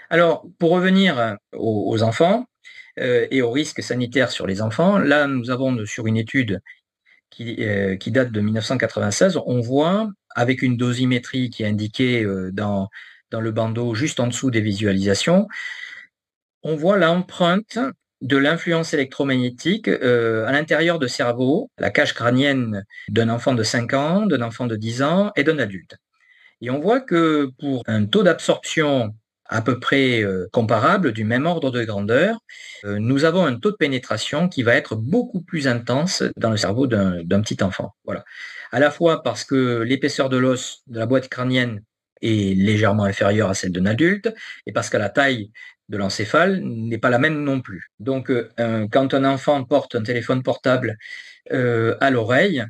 Alors, pour revenir aux enfants et aux risques sanitaires sur les enfants, là, nous avons sur une étude qui date de 1996, on voit, avec une dosimétrie qui est indiquée dans le bandeau juste en dessous des visualisations, on voit l'empreinte de l'influence électromagnétique à l'intérieur de cerveau, la cage crânienne d'un enfant de 5 ans, d'un enfant de 10 ans et d'un adulte. Et on voit que pour un taux d'absorption à peu près comparable, du même ordre de grandeur, nous avons un taux de pénétration qui va être beaucoup plus intense dans le cerveau d'un petit enfant. Voilà. À la fois parce que l'épaisseur de l'os de la boîte crânienne est légèrement inférieure à celle d'un adulte, et parce que la taille de l'encéphale n'est pas la même non plus. Donc, quand un enfant porte un téléphone portable à l'oreille,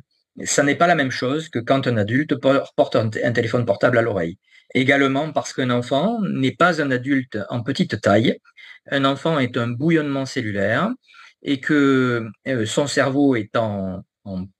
ça n'est pas la même chose que quand un adulte porte un téléphone portable à l'oreille. Également parce qu'un enfant n'est pas un adulte en petite taille. Un enfant est un bouillonnement cellulaire et que son cerveau est en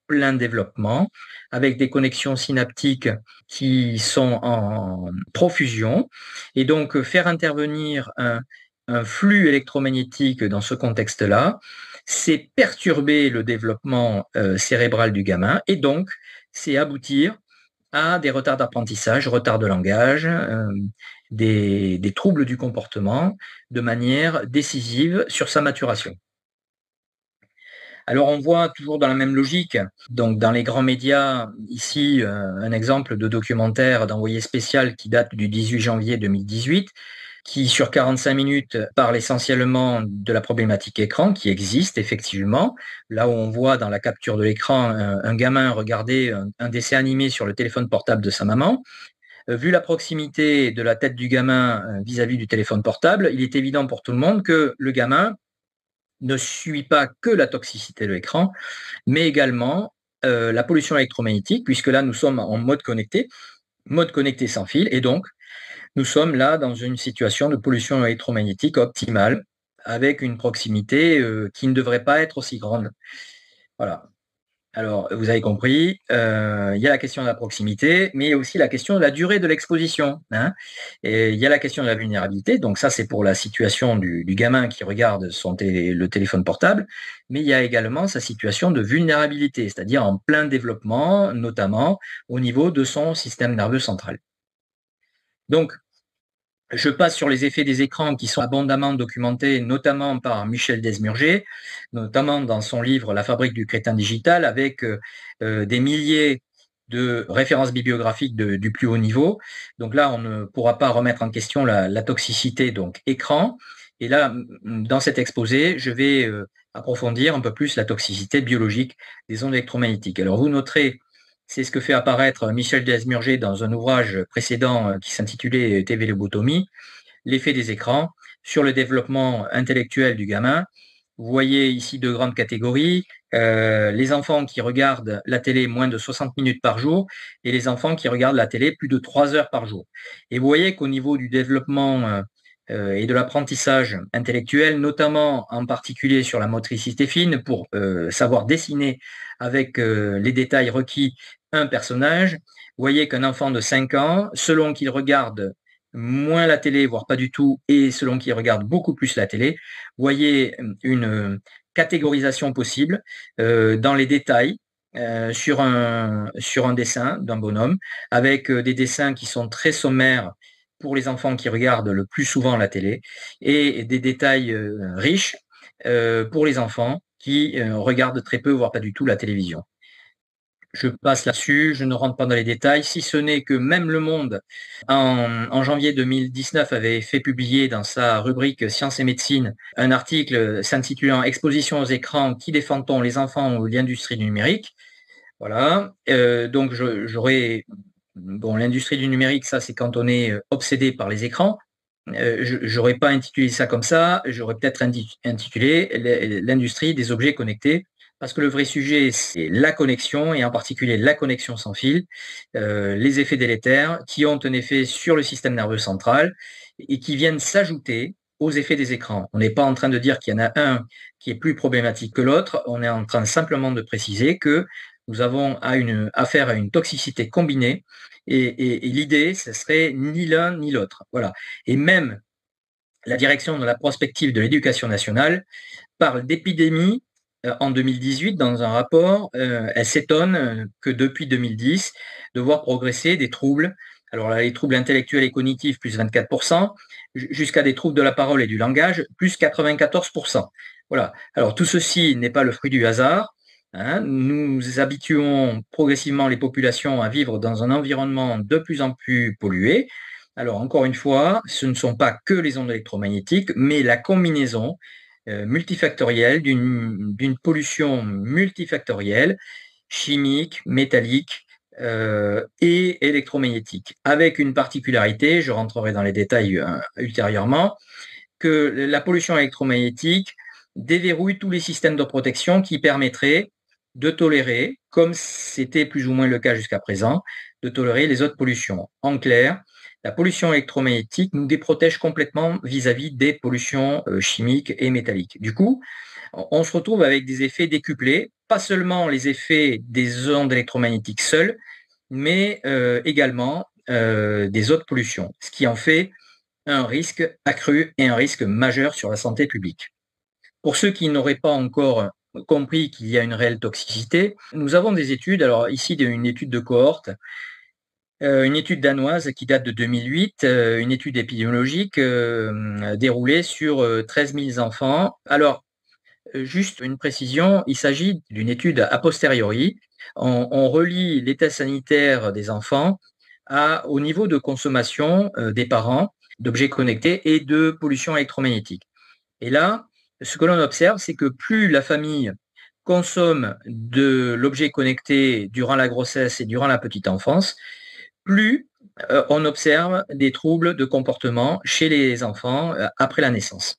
plein développement avec des connexions synaptiques qui sont en profusion. Et donc, faire intervenir un flux électromagnétique dans ce contexte-là, c'est perturber le développement cérébral du gamin et donc c'est aboutir à des retards d'apprentissage, retards de langage, des troubles du comportement de manière décisive sur sa maturation. Alors on voit toujours dans la même logique, donc dans les grands médias, ici un exemple de documentaire d'envoyé spécial qui date du 18 janvier 2018, qui sur 45 minutes parle essentiellement de la problématique écran qui existe effectivement. Là où on voit dans la capture de l'écran un gamin regarder un dessin animé sur le téléphone portable de sa maman. Vu la proximité de la tête du gamin vis-à-vis du téléphone portable, il est évident pour tout le monde que le gamin ne suit pas que la toxicité de l'écran, mais également la pollution électromagnétique, puisque là nous sommes en mode connecté sans fil, et donc nous sommes là dans une situation de pollution électromagnétique optimale, avec une proximité qui ne devrait pas être aussi grande. Voilà. Alors, vous avez compris, il y a la question de la proximité, mais il y a aussi la question de la durée de l'exposition, hein. Et il y a la question de la vulnérabilité, donc ça c'est pour la situation du gamin qui regarde le téléphone portable, mais il y a également sa situation de vulnérabilité, c'est-à-dire en plein développement, notamment au niveau de son système nerveux central. Donc, je passe sur les effets des écrans qui sont abondamment documentés, notamment par Michel Desmurger, notamment dans son livre La fabrique du crétin digital, avec des milliers de références bibliographiques du plus haut niveau. Donc là, on ne pourra pas remettre en question la toxicité donc écran. Et là, dans cet exposé, je vais approfondir un peu plus la toxicité biologique des ondes électromagnétiques. Alors vous noterez, c'est ce que fait apparaître Michel Desmurger dans un ouvrage précédent qui s'intitulait TV lobotomie, l'effet des écrans sur le développement intellectuel du gamin. Vous voyez ici deux grandes catégories, les enfants qui regardent la télé moins de 60 minutes par jour et les enfants qui regardent la télé plus de 3 heures par jour. Et vous voyez qu'au niveau du développement et de l'apprentissage intellectuel, notamment en particulier sur la motricité fine, pour savoir dessiner avec les détails requis un personnage, vous voyez qu'un enfant de 5 ans, selon qu'il regarde moins la télé, voire pas du tout, et selon qu'il regarde beaucoup plus la télé, vous voyez une catégorisation possible dans les détails sur un dessin d'un bonhomme, avec des dessins qui sont très sommaires pour les enfants qui regardent le plus souvent la télé, et des détails riches pour les enfants qui regardent très peu, voire pas du tout la télévision. Je passe là-dessus, je ne rentre pas dans les détails, si ce n'est que même Le Monde, en janvier 2019, avait fait publier dans sa rubrique Sciences et médecine un article s'intitulant Exposition aux écrans, qui défend-on, les enfants ou l'industrie du numérique. Voilà. Donc j'aurais bon, l'industrie du numérique, ça c'est quand on est obsédé par les écrans. J'aurais pas intitulé ça comme ça, j'aurais peut-être intitulé l'industrie des objets connectés, parce que le vrai sujet, c'est la connexion, et en particulier la connexion sans fil, les effets délétères qui ont un effet sur le système nerveux central et qui viennent s'ajouter aux effets des écrans. On n'est pas en train de dire qu'il y en a un qui est plus problématique que l'autre, on est en train simplement de préciser que nous avons affaire à une toxicité combinée, et l'idée, ce serait ni l'un ni l'autre. Voilà. Et même la direction de la prospective de l'éducation nationale parle d'épidémie en 2018 dans un rapport. Elle s'étonne que depuis 2010, de voir progresser des troubles. Alors là, les troubles intellectuels et cognitifs, plus 24%, jusqu'à des troubles de la parole et du langage, plus 94%. Voilà. Alors tout ceci n'est pas le fruit du hasard. Hein. Nous habituons progressivement les populations à vivre dans un environnement de plus en plus pollué. Alors encore une fois, ce ne sont pas que les ondes électromagnétiques, mais la combinaison multifactorielle d'une pollution multifactorielle, chimique, métallique et électromagnétique, avec une particularité, je rentrerai dans les détails ultérieurement, que la pollution électromagnétique déverrouille tous les systèmes de protection qui permettraient de tolérer, comme c'était plus ou moins le cas jusqu'à présent, de tolérer les autres pollutions. En clair, la pollution électromagnétique nous déprotège complètement vis-à-vis des pollutions chimiques et métalliques. Du coup, on se retrouve avec des effets décuplés, pas seulement les effets des ondes électromagnétiques seules, mais également des autres pollutions, ce qui en fait un risque accru et un risque majeur sur la santé publique. Pour ceux qui n'auraient pas encore compris qu'il y a une réelle toxicité, nous avons des études, alors ici une étude de cohorte, une étude danoise qui date de 2008, une étude épidémiologique déroulée sur 13 000 enfants. Alors, juste une précision, il s'agit d'une étude a posteriori. On relie l'état sanitaire des enfants au niveau de consommation des parents d'objets connectés et de pollution électromagnétique. Et là, ce que l'on observe, c'est que plus la famille consomme de l'objet connecté durant la grossesse et durant la petite enfance, plus on observe des troubles de comportement chez les enfants après la naissance.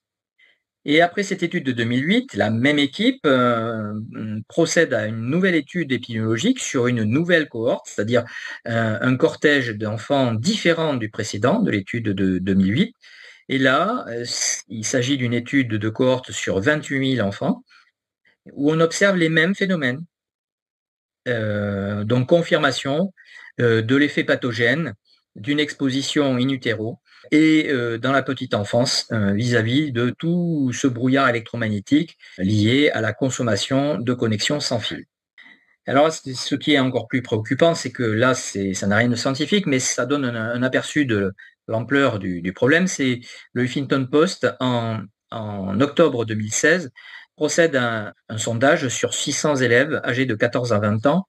Et après cette étude de 2008, la même équipe procède à une nouvelle étude épidémiologique sur une nouvelle cohorte, c'est-à-dire un cortège d'enfants différent du précédent, de l'étude de 2008. Et là, il s'agit d'une étude de cohorte sur 28 000 enfants, où on observe les mêmes phénomènes. Donc confirmation de l'effet pathogène d'une exposition in utero et dans la petite enfance vis-à-vis de tout ce brouillard électromagnétique lié à la consommation de connexions sans fil. Alors, ce qui est encore plus préoccupant, c'est que là, ça n'a rien de scientifique, mais ça donne un aperçu de l'ampleur du problème. C'est le Huffington Post, en octobre 2016, procède à un sondage sur 600 élèves âgés de 14 à 20 ans.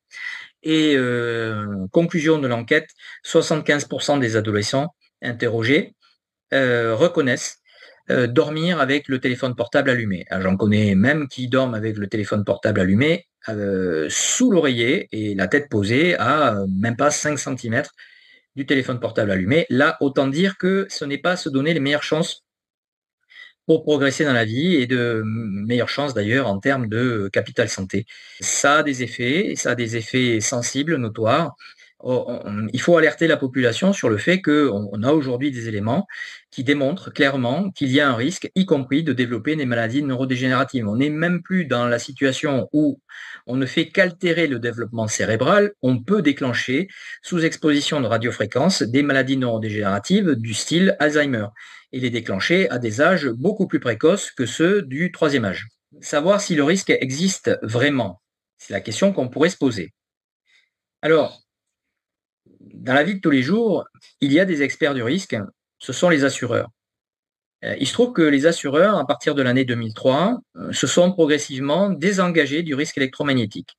Et conclusion de l'enquête, 75% des adolescents interrogés reconnaissent dormir avec le téléphone portable allumé. J'en connais même qui dorment avec le téléphone portable allumé sous l'oreiller et la tête posée à même pas 5 cm du téléphone portable allumé. Là, autant dire que ce n'est pas se donner les meilleures chances pour progresser dans la vie et de meilleures chances d'ailleurs en termes de capital santé. Ça a des effets sensibles, notoires. Il faut alerter la population sur le fait qu'on a aujourd'hui des éléments qui démontrent clairement qu'il y a un risque, y compris de développer des maladies neurodégénératives. On n'est même plus dans la situation où on ne fait qu'altérer le développement cérébral, on peut déclencher, sous exposition de radiofréquences, des maladies neurodégénératives du style Alzheimer et les déclencher à des âges beaucoup plus précoces que ceux du troisième âge. Savoir si le risque existe vraiment, c'est la question qu'on pourrait se poser. Alors, dans la vie de tous les jours, il y a des experts du risque, ce sont les assureurs. Il se trouve que les assureurs, à partir de l'année 2003, se sont progressivement désengagés du risque électromagnétique.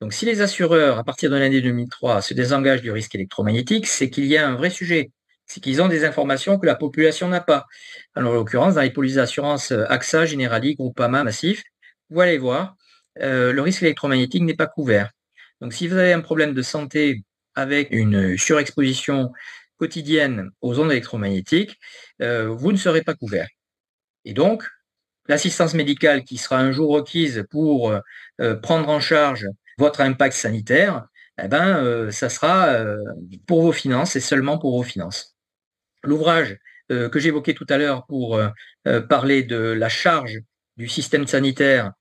Donc si les assureurs, à partir de l'année 2003, se désengagent du risque électromagnétique, c'est qu'il y a un vrai sujet. C'est qu'ils ont des informations que la population n'a pas. Alors, en l'occurrence, dans les polices d'assurance AXA, Generali, Groupama, Massif, vous allez voir, le risque électromagnétique n'est pas couvert. Donc si vous avez un problème de santé avec une surexposition quotidienne aux ondes électromagnétiques, vous ne serez pas couvert. Et donc, l'assistance médicale qui sera un jour requise pour prendre en charge votre impact sanitaire, ça sera pour vos finances et seulement pour vos finances. L'ouvrage que j'évoquais tout à l'heure pour parler de la charge du système sanitaire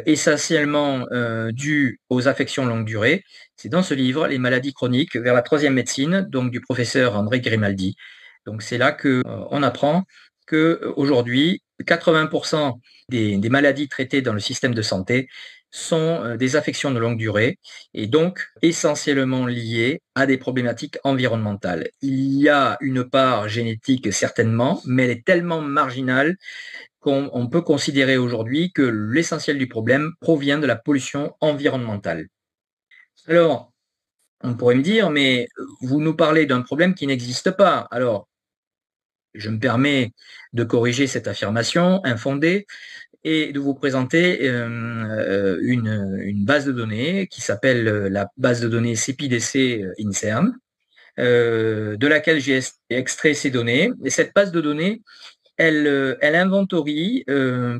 essentiellement due aux affections longue durée, c'est dans ce livre, Les maladies chroniques vers la troisième médecine, donc du professeur André Grimaldi. Donc c'est là qu'on apprend qu'aujourd'hui, 80% des maladies traitées dans le système de santé sont des affections de longue durée et donc essentiellement liées à des problématiques environnementales. Il y a une part génétique certainement, mais elle est tellement marginale qu'on peut considérer aujourd'hui que l'essentiel du problème provient de la pollution environnementale. Alors, on pourrait me dire, mais vous nous parlez d'un problème qui n'existe pas. Alors, je me permets de corriger cette affirmation infondée et de vous présenter une base de données qui s'appelle la base de données CEPIDC INSERM, de laquelle j'ai extrait ces données. Et cette base de données, elle inventorie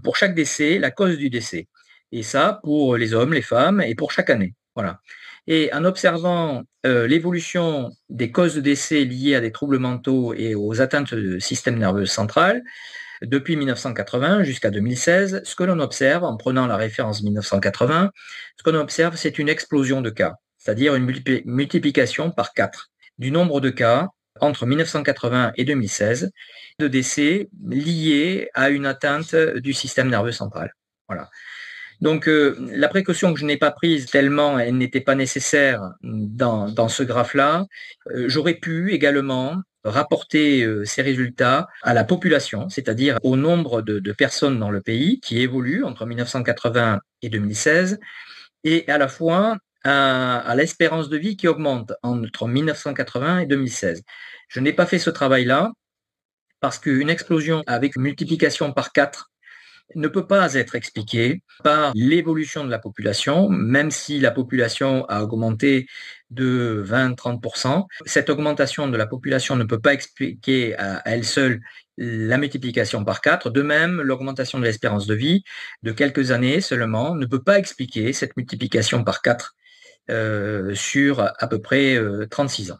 pour chaque décès la cause du décès. Et ça pour les hommes, les femmes et pour chaque année. Voilà. Et en observant l'évolution des causes de décès liées à des troubles mentaux et aux atteintes du système nerveux central, depuis 1980 jusqu'à 2016, ce que l'on observe, en prenant la référence 1980, ce qu'on observe, c'est une explosion de cas, c'est-à-dire une multiplication par 4 du nombre de cas entre 1980 et 2016 de décès liés à une atteinte du système nerveux central. Voilà. Donc, la précaution que je n'ai pas prise tellement elle n'était pas nécessaire dans ce graphe-là, j'aurais pu également rapporter ces résultats à la population, c'est-à-dire au nombre de personnes dans le pays qui évoluent entre 1980 et 2016, et à la fois à l'espérance de vie qui augmente entre 1980 et 2016. Je n'ai pas fait ce travail-là parce qu'une explosion avec une multiplication par 4 ne peut pas être expliqué par l'évolution de la population, même si la population a augmenté de 20-30%. Cette augmentation de la population ne peut pas expliquer à elle seule la multiplication par 4. De même, l'augmentation de l'espérance de vie de quelques années seulement ne peut pas expliquer cette multiplication par 4 sur à peu près 36 ans.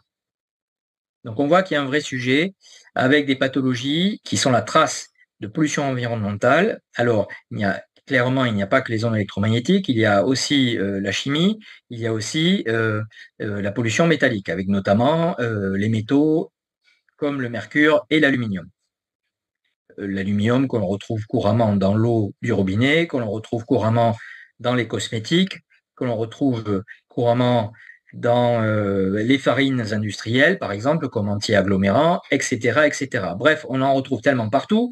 Donc on voit qu'il y a un vrai sujet avec des pathologies qui sont la trace de pollution environnementale. Alors, il n'y a pas que les ondes électromagnétiques, il y a aussi la chimie, il y a aussi la pollution métallique, avec notamment les métaux comme le mercure et l'aluminium. L'aluminium que l'on retrouve couramment dans l'eau du robinet, que l'on retrouve couramment dans les cosmétiques, que l'on retrouve couramment dans les farines industrielles, par exemple, comme anti-agglomérants, etc., etc. Bref, on en retrouve tellement partout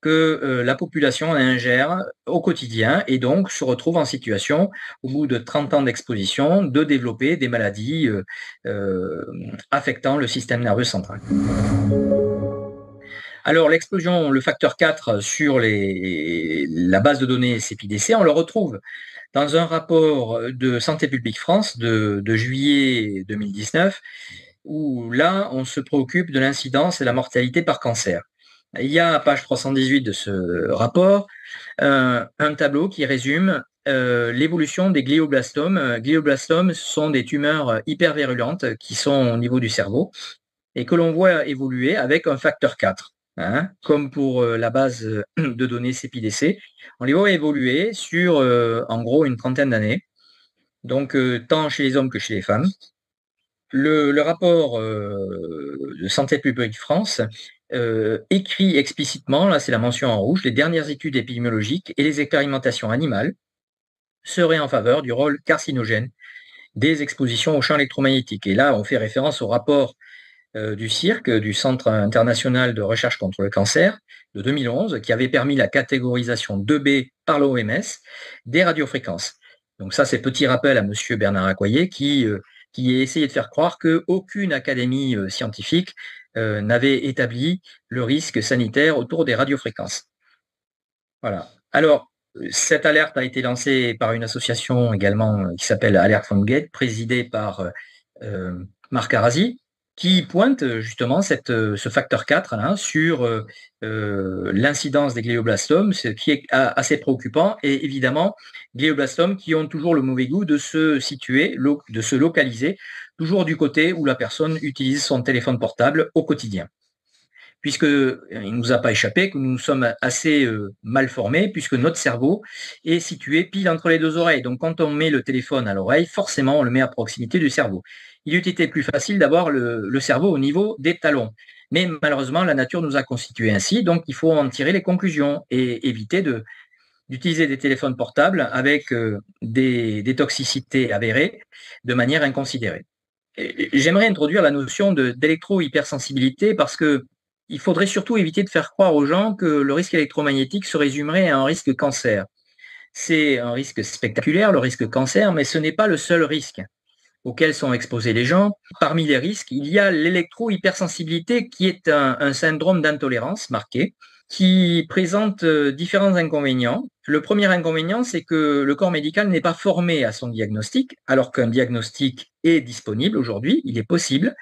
que la population en ingère au quotidien et donc se retrouve en situation, au bout de 30 ans d'exposition, de développer des maladies affectant le système nerveux central. Alors, l'explosion, le facteur 4 sur la base de données CEPIDC, on le retrouve dans un rapport de Santé publique France de juillet 2019, où là, on se préoccupe de l'incidence et la mortalité par cancer. Il y a à page 318 de ce rapport un tableau qui résume l'évolution des glioblastomes. Glioblastomes sont des tumeurs hypervirulentes qui sont au niveau du cerveau et que l'on voit évoluer avec un facteur 4. Hein, comme pour la base de données CEPIDC, on les voit évoluer sur en gros une trentaine d'années, donc tant chez les hommes que chez les femmes. Le rapport de Santé publique France écrit explicitement, là c'est la mention en rouge, les dernières études épidémiologiques et les expérimentations animales seraient en faveur du rôle carcinogène des expositions aux champs électromagnétiques. Et là, on fait référence au rapport du CIRC, du Centre international de recherche contre le cancer, de 2011, qui avait permis la catégorisation 2B par l'OMS des radiofréquences. Donc ça, c'est petit rappel à M. Bernard Accoyer qui a essayé de faire croire qu'aucune académie scientifique n'avait établi le risque sanitaire autour des radiofréquences. Voilà. Alors, cette alerte a été lancée par une association également qui s'appelle Alert from Gate, présidée par Marc Arasi, qui pointe justement ce facteur 4 là, sur l'incidence des glioblastomes, ce qui est assez préoccupant, et évidemment, glioblastomes qui ont toujours le mauvais goût de se situer, de se localiser, toujours du côté où la personne utilise son téléphone portable au quotidien. Puisqu'il ne nous a pas échappé que nous sommes assez mal formés, puisque notre cerveau est situé pile entre les deux oreilles. Donc quand on met le téléphone à l'oreille, forcément on le met à proximité du cerveau. Il eût été plus facile d'avoir le cerveau au niveau des talons. Mais malheureusement, la nature nous a constitués ainsi, donc il faut en tirer les conclusions et éviter d'utiliser des téléphones portables avec des toxicités avérées de manière inconsidérée. J'aimerais introduire la notion d'électro-hypersensibilité parce que il faudrait surtout éviter de faire croire aux gens que le risque électromagnétique se résumerait à un risque cancer. C'est un risque spectaculaire, le risque cancer, mais ce n'est pas le seul risque auxquels sont exposés les gens. Parmi les risques, il y a l'électro-hypersensibilité qui est un syndrome d'intolérance marqué qui présente différents inconvénients. Le premier inconvénient, c'est que le corps médical n'est pas formé à son diagnostic, alors qu'un diagnostic est disponible aujourd'hui, il est possible.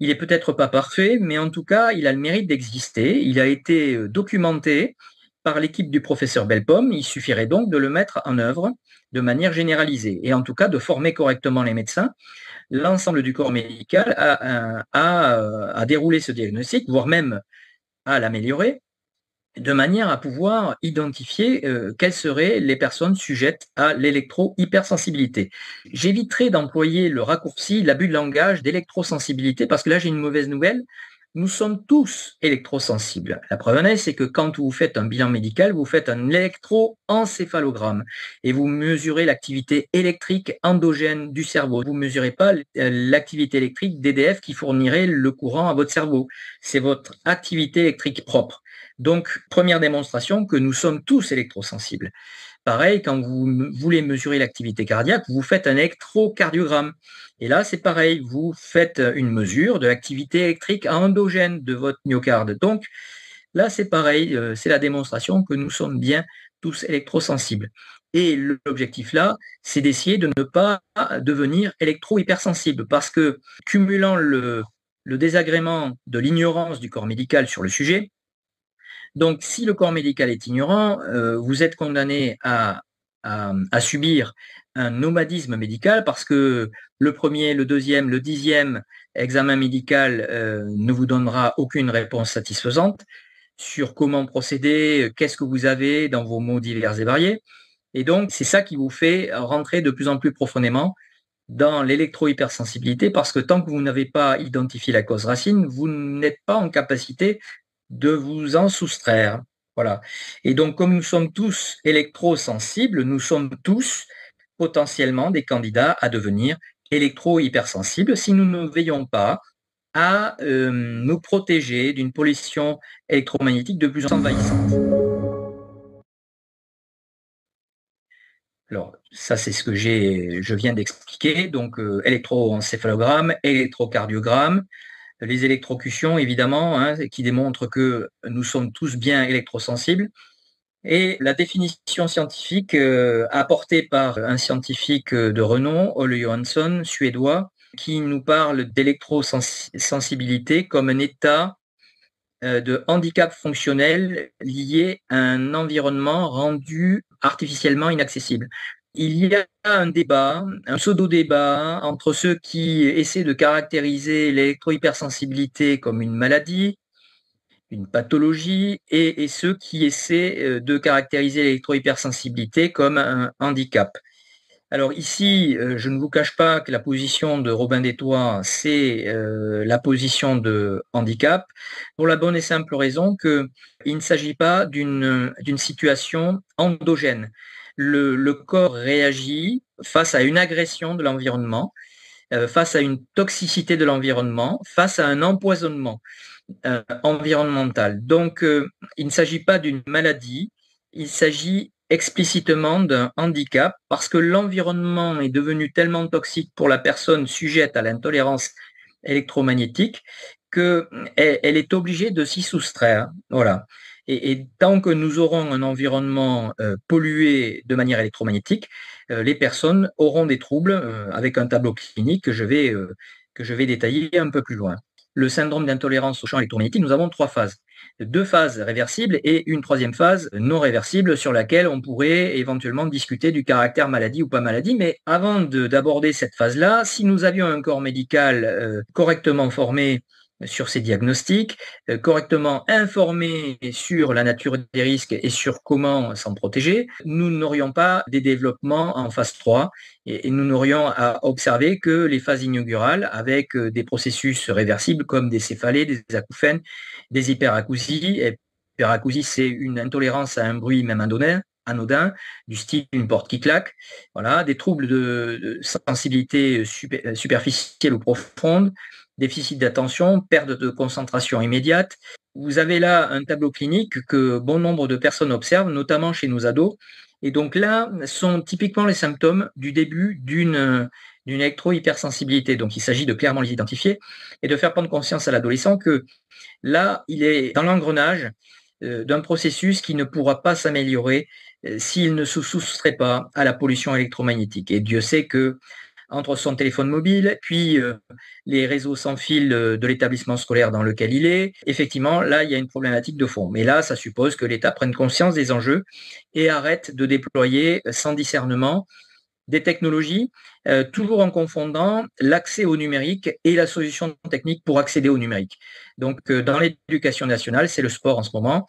Il est peut-être pas parfait, mais en tout cas, il a le mérite d'exister. Il a été documenté par l'équipe du professeur Belpomme. Il suffirait donc de le mettre en œuvre de manière généralisée et en tout cas de former correctement les médecins. L'ensemble du corps médical a déroulé ce diagnostic, voire même à l'améliorer, de manière à pouvoir identifier quelles seraient les personnes sujettes à l'électro-hypersensibilité. J'éviterai d'employer le raccourci, l'abus de langage d'électrosensibilité, parce que là j'ai une mauvaise nouvelle. Nous sommes tous électrosensibles. La preuve en est, c'est que quand vous faites un bilan médical, vous faites un électroencéphalogramme et vous mesurez l'activité électrique endogène du cerveau. Vous ne mesurez pas l'activité électrique d'EDF qui fournirait le courant à votre cerveau. C'est votre activité électrique propre. Donc, première démonstration que nous sommes tous électrosensibles. Pareil, quand vous voulez mesurer l'activité cardiaque, vous faites un électrocardiogramme. Et là, c'est pareil, vous faites une mesure de l'activité électrique endogène de votre myocarde. Donc, là, c'est pareil, c'est la démonstration que nous sommes bien tous électrosensibles. Et l'objectif là, c'est d'essayer de ne pas devenir électro-hypersensible, parce que cumulant le désagrément de l'ignorance du corps médical sur le sujet, donc, si le corps médical est ignorant, vous êtes condamné à subir un nomadisme médical parce que le premier, le deuxième, le 10e examen médical ne vous donnera aucune réponse satisfaisante sur comment procéder, qu'est-ce que vous avez dans vos maux divers et variés. Et donc, c'est ça qui vous fait rentrer de plus en plus profondément dans l'électro-hypersensibilité parce que tant que vous n'avez pas identifié la cause racine, vous n'êtes pas en capacité de vous en soustraire. Voilà. Et donc, comme nous sommes tous électrosensibles, nous sommes tous potentiellement des candidats à devenir électro-hypersensibles si nous ne veillons pas à nous protéger d'une pollution électromagnétique de plus en plus envahissante. Alors, ça, c'est ce que je viens d'expliquer. Donc, électroencéphalogramme, électrocardiogramme, les électrocutions, évidemment, hein, qui démontrent que nous sommes tous bien électrosensibles. Et la définition scientifique apportée par un scientifique de renom, Olle Johansson, suédois, qui nous parle d'électrosensibilité comme un état de handicap fonctionnel lié à un environnement rendu artificiellement inaccessible. Il y a un débat, un pseudo-débat entre ceux qui essaient de caractériser l'électro-hypersensibilité comme une maladie, une pathologie, et ceux qui essaient de caractériser l'électro-hypersensibilité comme un handicap. Alors ici, je ne vous cache pas que la position de Robin des Toits, c'est la position de handicap, pour la bonne et simple raison qu'il ne s'agit pas d'une situation endogène. Le corps réagit face à une agression de l'environnement, face à une toxicité de l'environnement, face à un empoisonnement environnemental. Donc, il ne s'agit pas d'une maladie, il s'agit explicitement d'un handicap parce que l'environnement est devenu tellement toxique pour la personne sujette à l'intolérance électromagnétique qu'elle est obligée de s'y soustraire. Voilà. Et tant que nous aurons un environnement pollué de manière électromagnétique, les personnes auront des troubles avec un tableau clinique que je vais détailler un peu plus loin. Le syndrome d'intolérance au champ électromagnétique, nous avons 3 phases. 2 phases réversibles et une 3e phase non réversible sur laquelle on pourrait éventuellement discuter du caractère maladie ou pas maladie. Mais avant d'aborder cette phase-là, si nous avions un corps médical correctement formé sur ces diagnostics, correctement informés sur la nature des risques et sur comment s'en protéger, nous n'aurions pas des développements en phase 3 et nous n'aurions à observer que les phases inaugurales avec des processus réversibles comme des céphalées, des acouphènes, des hyperacousies. Hyperacousie, c'est une intolérance à un bruit même anodin, du style une porte qui claque, voilà, des troubles de sensibilité superficielle ou profonde, déficit d'attention, perte de concentration immédiate. Vous avez là un tableau clinique que bon nombre de personnes observent, notamment chez nos ados. Et donc là, sont typiquement les symptômes du début d'une électro-hypersensibilité. Donc il s'agit de clairement les identifier et de faire prendre conscience à l'adolescent que là, il est dans l'engrenage d'un processus qui ne pourra pas s'améliorer s'il ne se soustrait pas à la pollution électromagnétique. Et Dieu sait que entre son téléphone mobile, puis les réseaux sans fil de l'établissement scolaire dans lequel il est, effectivement, là, il y a une problématique de fond. Mais là, ça suppose que l'État prenne conscience des enjeux et arrête de déployer sans discernement des technologies, toujours en confondant l'accès au numérique et la solution technique pour accéder au numérique. Donc, dans l'éducation nationale, c'est le sport en ce moment.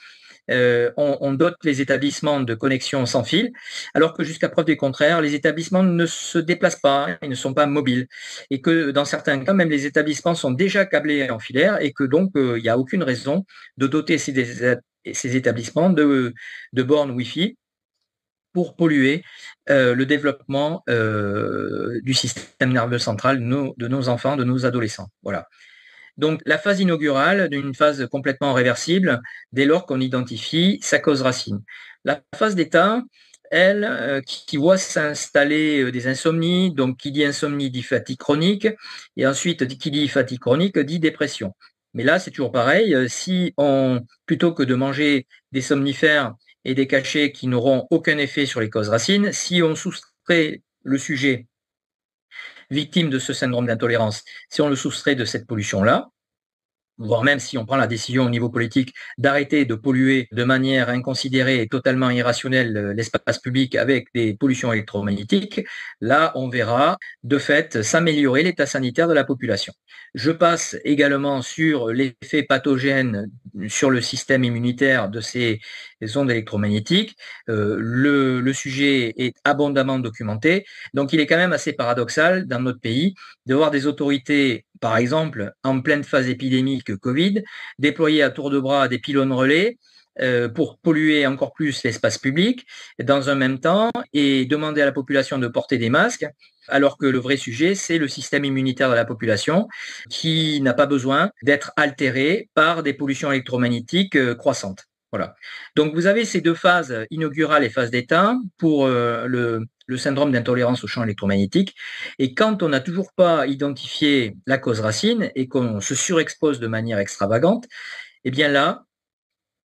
On dote les établissements de connexions sans fil, alors que jusqu'à preuve du contraire, les établissements ne se déplacent pas, ils ne sont pas mobiles, et que dans certains cas, même les établissements sont déjà câblés en filaire, et que donc il n'y a aucune raison de doter ces établissements de bornes Wi-Fi pour polluer le développement du système nerveux central de nos enfants, de nos adolescents. Voilà. Donc la phase inaugurale d'une phase complètement réversible dès lors qu'on identifie sa cause racine. La phase d'état, elle, qui voit s'installer des insomnies, donc qui dit insomnie dit fatigue chronique, et ensuite qui dit fatigue chronique dit dépression. Mais là, c'est toujours pareil, si on, plutôt que de manger des somnifères et des cachets qui n'auront aucun effet sur les causes racines, si on soustrait le sujet victime de ce syndrome d'intolérance, si on le soustrait de cette pollution-là, voire même si on prend la décision au niveau politique d'arrêter de polluer de manière inconsidérée et totalement irrationnelle l'espace public avec des pollutions électromagnétiques, là, on verra de fait s'améliorer l'état sanitaire de la population. Je passe également sur l'effet pathogène sur le système immunitaire de ces ondes électromagnétiques. Le sujet est abondamment documenté, donc il est quand même assez paradoxal dans notre pays de voir des autorités, par exemple, en pleine phase épidémique Covid, déployer à tour de bras des pylônes relais pour polluer encore plus l'espace public dans un même temps et demander à la population de porter des masques, alors que le vrai sujet, c'est le système immunitaire de la population qui n'a pas besoin d'être altéré par des pollutions électromagnétiques croissantes. Voilà. Donc vous avez ces deux phases inaugurales et phase d'état pour le syndrome d'intolérance au champ électromagnétique. Et quand on n'a toujours pas identifié la cause racine et qu'on se surexpose de manière extravagante, eh bien là,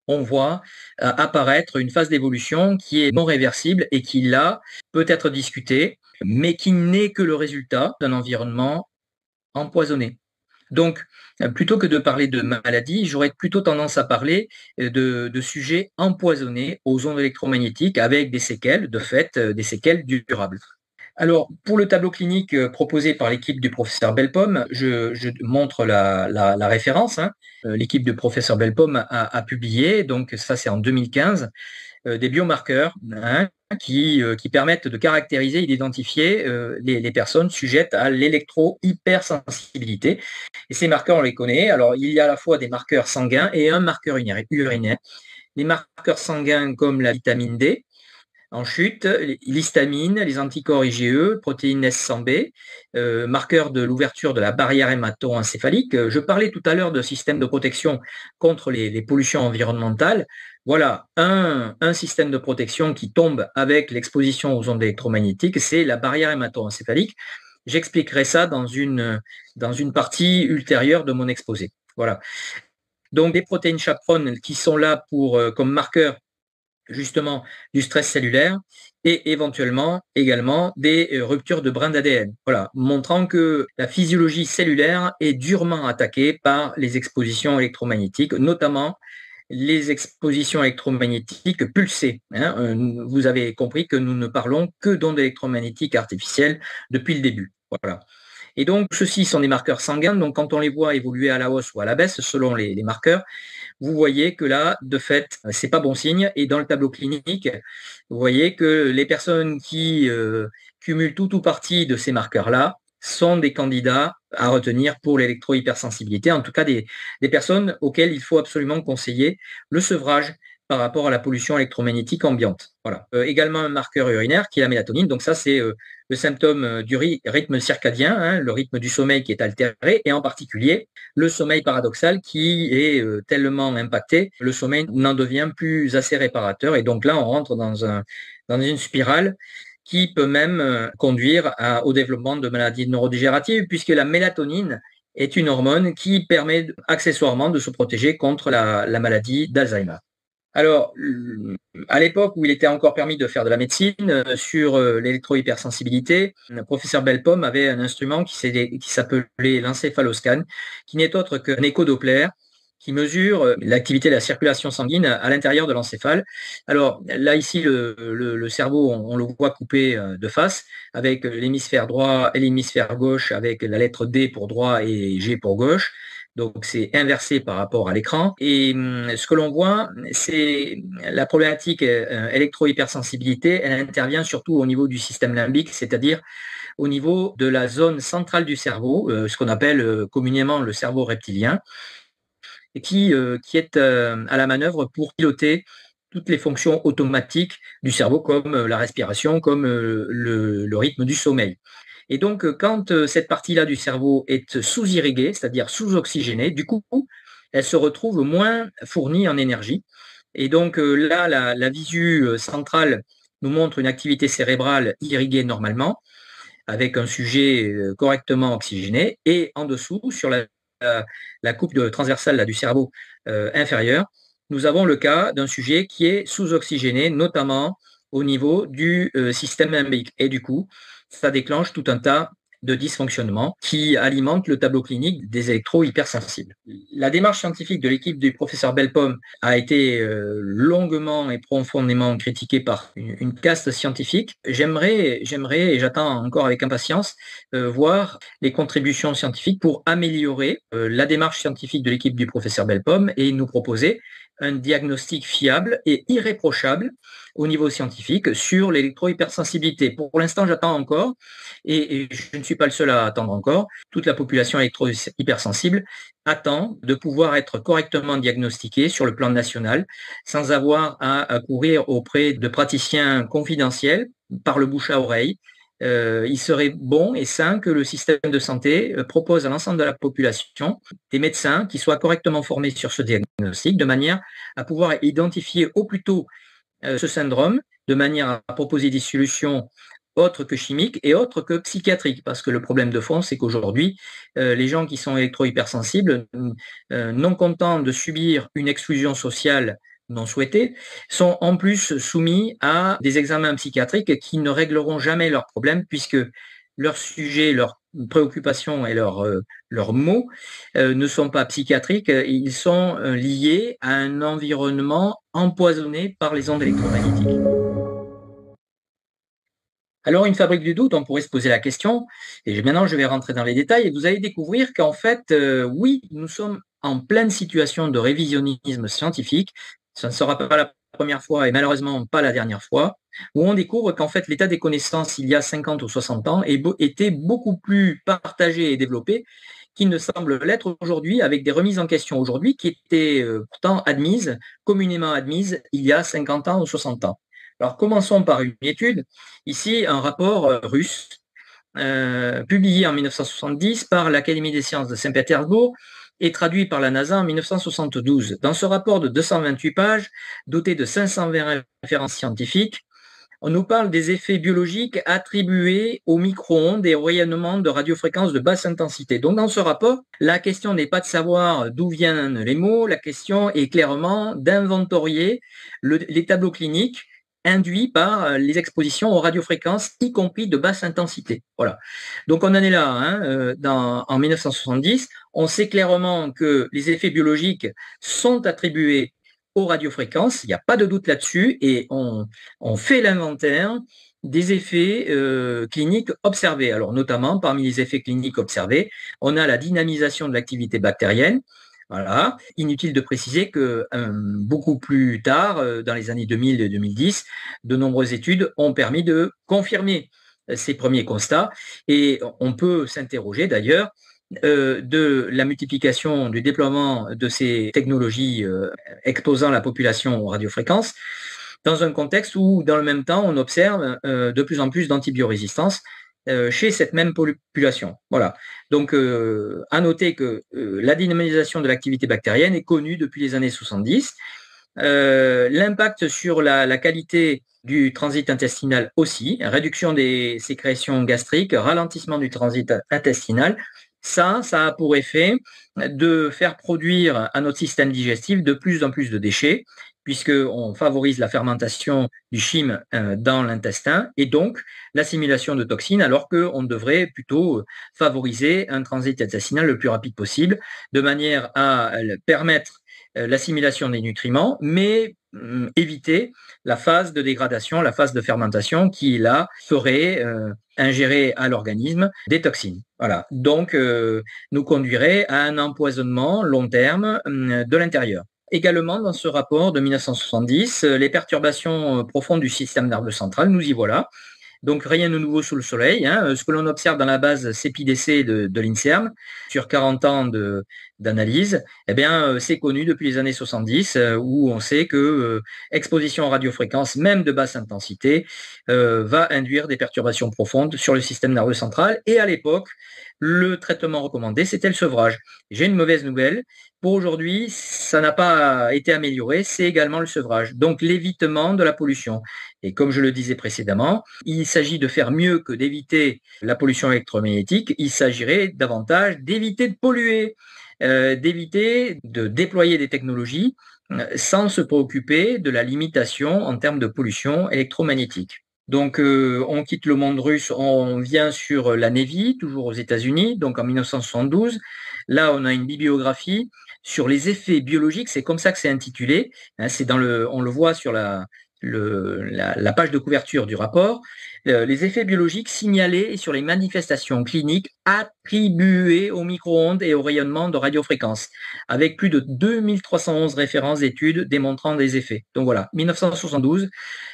on voit apparaître une phase d'évolution qui est non réversible et qui, là, peut être discutée, mais qui n'est que le résultat d'un environnement empoisonné. Donc, plutôt que de parler de maladie, j'aurais plutôt tendance à parler de sujets empoisonnés aux ondes électromagnétiques avec des séquelles, de fait, des séquelles durables. Alors, pour le tableau clinique proposé par l'équipe du professeur Belpomme, je montre la référence, hein. L'équipe du professeur Belpomme a publié, donc ça c'est en 2015, des biomarqueurs, hein, qui permettent de caractériser et d'identifier les personnes sujettes à l'électro-hypersensibilité. Et ces marqueurs, on les connaît. Alors, il y a à la fois des marqueurs sanguins et un marqueur urinaire. Les marqueurs sanguins comme la vitamine D, en chute, l'histamine, les anticorps IgE, protéines S100B, marqueurs de l'ouverture de la barrière hémato-encéphalique. Je parlais tout à l'heure de système de protection contre les pollutions environnementales. Voilà, un système de protection qui tombe avec l'exposition aux ondes électromagnétiques, c'est la barrière hémato-encéphalique. J'expliquerai ça dans une partie ultérieure de mon exposé. Voilà. Donc, des protéines chaperones qui sont là pour, comme marqueurs justement du stress cellulaire et éventuellement également des ruptures de brins d'ADN. Voilà, montrant que la physiologie cellulaire est durement attaquée par les expositions électromagnétiques, notamment les expositions électromagnétiques pulsées, hein. Vous avez compris que nous ne parlons que d'ondes électromagnétiques artificielles depuis le début. Voilà. Et donc, ceux-ci sont des marqueurs sanguins. Donc, quand on les voit évoluer à la hausse ou à la baisse, selon les marqueurs, vous voyez que là, de fait, c'est pas bon signe. Et dans le tableau clinique, vous voyez que les personnes qui cumulent tout ou partie de ces marqueurs-là sont des candidats à retenir pour l'électrohypersensibilité, en tout cas des personnes auxquelles il faut absolument conseiller le sevrage par rapport à la pollution électromagnétique ambiante. Voilà. Également un marqueur urinaire qui est la mélatonine. Donc ça, c'est le symptôme du rythme circadien, hein, le rythme du sommeil qui est altéré, et en particulier le sommeil paradoxal qui est tellement impacté, le sommeil n'en devient plus assez réparateur. Et donc là, on rentre dans une spirale qui peut même conduire au développement de maladies neurodégénératives, puisque la mélatonine est une hormone qui permet accessoirement de se protéger contre la maladie d'Alzheimer. Alors, à l'époque où il était encore permis de faire de la médecine sur l'électrohypersensibilité, le professeur Belpomme avait un instrument qui s'appelait l'encéphaloscan, qui n'est autre qu'un écho-doppler qui mesure l'activité de la circulation sanguine à l'intérieur de l'encéphale. Alors là, ici, le cerveau, on le voit coupé de face, avec l'hémisphère droit et l'hémisphère gauche, avec la lettre D pour droit et G pour gauche. Donc c'est inversé par rapport à l'écran. Et ce que l'on voit, c'est la problématique électrohypersensibilité, elle intervient surtout au niveau du système limbique, c'est-à-dire au niveau de la zone centrale du cerveau, ce qu'on appelle communément le cerveau reptilien, et qui est à la manœuvre pour piloter toutes les fonctions automatiques du cerveau, comme la respiration, comme le rythme du sommeil. Et donc, quand cette partie-là du cerveau est sous-irriguée, c'est-à-dire sous-oxygénée, du coup, elle se retrouve moins fournie en énergie. Et donc là, la visu centrale nous montre une activité cérébrale irriguée normalement, avec un sujet correctement oxygéné. Et en dessous, sur la coupe transversale là, du cerveau inférieur, nous avons le cas d'un sujet qui est sous-oxygéné, notamment au niveau du système limbique. Et du coup, ça déclenche tout un tas de dysfonctionnements qui alimentent le tableau clinique des électro-hypersensibles. La démarche scientifique de l'équipe du professeur Belpomme a été longuement et profondément critiquée par une caste scientifique. J'aimerais, et j'attends encore avec impatience, voir les contributions scientifiques pour améliorer la démarche scientifique de l'équipe du professeur Belpomme et nous proposer un diagnostic fiable et irréprochable au niveau scientifique sur l'électrohypersensibilité. Pour l'instant, j'attends encore, et je ne suis pas le seul à attendre encore. Toute la population électro-hypersensible attend de pouvoir être correctement diagnostiquée sur le plan national, sans avoir à courir auprès de praticiens confidentiels par le bouche à oreille. Il serait bon et sain que le système de santé propose à l'ensemble de la population des médecins qui soient correctement formés sur ce diagnostic, de manière à pouvoir identifier au plus tôt ce syndrome, de manière à proposer des solutions autres que chimiques et autres que psychiatriques. Parce que le problème de fond, c'est qu'aujourd'hui, les gens qui sont électro-hypersensibles, non contents de subir une exclusion sociale non souhaitée, sont en plus soumis à des examens psychiatriques qui ne régleront jamais leurs problèmes, puisque leurs sujets, leurs préoccupations et leurs maux ne sont pas psychiatriques, ils sont liés à un environnement empoisonné par les ondes électromagnétiques. Alors, une fabrique du doute, on pourrait se poser la question, et maintenant je vais rentrer dans les détails, et vous allez découvrir qu'en fait, oui, nous sommes en pleine situation de révisionnisme scientifique. Ce ne sera pas la première fois, et malheureusement pas la dernière fois, où on découvre qu'en fait l'état des connaissances il y a 50 ou 60 ans était beaucoup plus partagé et développé qu'il ne semble l'être aujourd'hui, avec des remises en question aujourd'hui qui étaient pourtant admises, communément admises, il y a 50 ans ou 60 ans. Alors commençons par une étude. Ici, un rapport russe publié en 1970 par l'Académie des sciences de Saint-Pétersbourg et traduit par la NASA en 1972. Dans ce rapport de 228 pages, doté de 520 références scientifiques, on nous parle des effets biologiques attribués aux micro-ondes et aux rayonnements de radiofréquences de basse intensité. Donc dans ce rapport, la question n'est pas de savoir d'où viennent les mots, la question est clairement d'inventorier les tableaux cliniques induits par les expositions aux radiofréquences, y compris de basse intensité. Voilà. Donc on en est là, hein, en 1970. On sait clairement que les effets biologiques sont attribués aux radiofréquences, il n'y a pas de doute là-dessus, et on fait l'inventaire des effets cliniques observés. Alors notamment, parmi les effets cliniques observés, on a la dynamisation de l'activité bactérienne. Voilà. Inutile de préciser que beaucoup plus tard, dans les années 2000 et 2010, de nombreuses études ont permis de confirmer ces premiers constats. Et on peut s'interroger d'ailleurs de la multiplication, du déploiement de ces technologies exposant la population aux radiofréquences, dans un contexte où, dans le même temps, on observe de plus en plus d'antibiorésistance chez cette même population. Voilà. Donc, à noter que la dynamisation de l'activité bactérienne est connue depuis les années 70. L'impact sur la qualité du transit intestinal aussi, réduction des sécrétions gastriques, ralentissement du transit intestinal, ça a pour effet de faire produire à notre système digestif de plus en plus de déchets, puisqu'on favorise la fermentation du chyme dans l'intestin et donc l'assimilation de toxines, alors qu'on devrait plutôt favoriser un transit intestinal le plus rapide possible, de manière à permettre l'assimilation des nutriments, mais éviter la phase de dégradation, la phase de fermentation qui, là, ferait ingérer à l'organisme des toxines. Voilà. Donc, nous conduirait à un empoisonnement long terme de l'intérieur. Également, dans ce rapport de 1970, les perturbations profondes du système nerveux central, nous y voilà. Donc rien de nouveau sous le soleil. Hein. Ce que l'on observe dans la base CEPIDC de l'INSERM sur 40 ans d'analyse, eh bien, c'est connu depuis les années 70 où on sait que exposition en radiofréquence, même de basse intensité, va induire des perturbations profondes sur le système nerveux central. Et à l'époque, le traitement recommandé, c'était le sevrage. J'ai une mauvaise nouvelle. Pour aujourd'hui, ça n'a pas été amélioré, c'est également le sevrage. Donc l'évitement de la pollution. Et comme je le disais précédemment, il s'agit de faire mieux que d'éviter la pollution électromagnétique, il s'agirait davantage d'éviter de polluer, d'éviter de déployer des technologies sans se préoccuper de la limitation en termes de pollution électromagnétique. Donc, on quitte le monde russe, on vient sur la Navy, toujours aux États-Unis, donc en 1972. Là, on a une bibliographie sur les effets biologiques, c'est comme ça que c'est intitulé. Hein, on le voit sur la page de couverture du rapport, les effets biologiques signalés sur les manifestations cliniques attribuées au micro-ondes et au rayonnement de radiofréquence, avec plus de 2311 références d'études démontrant des effets. Donc voilà, 1972,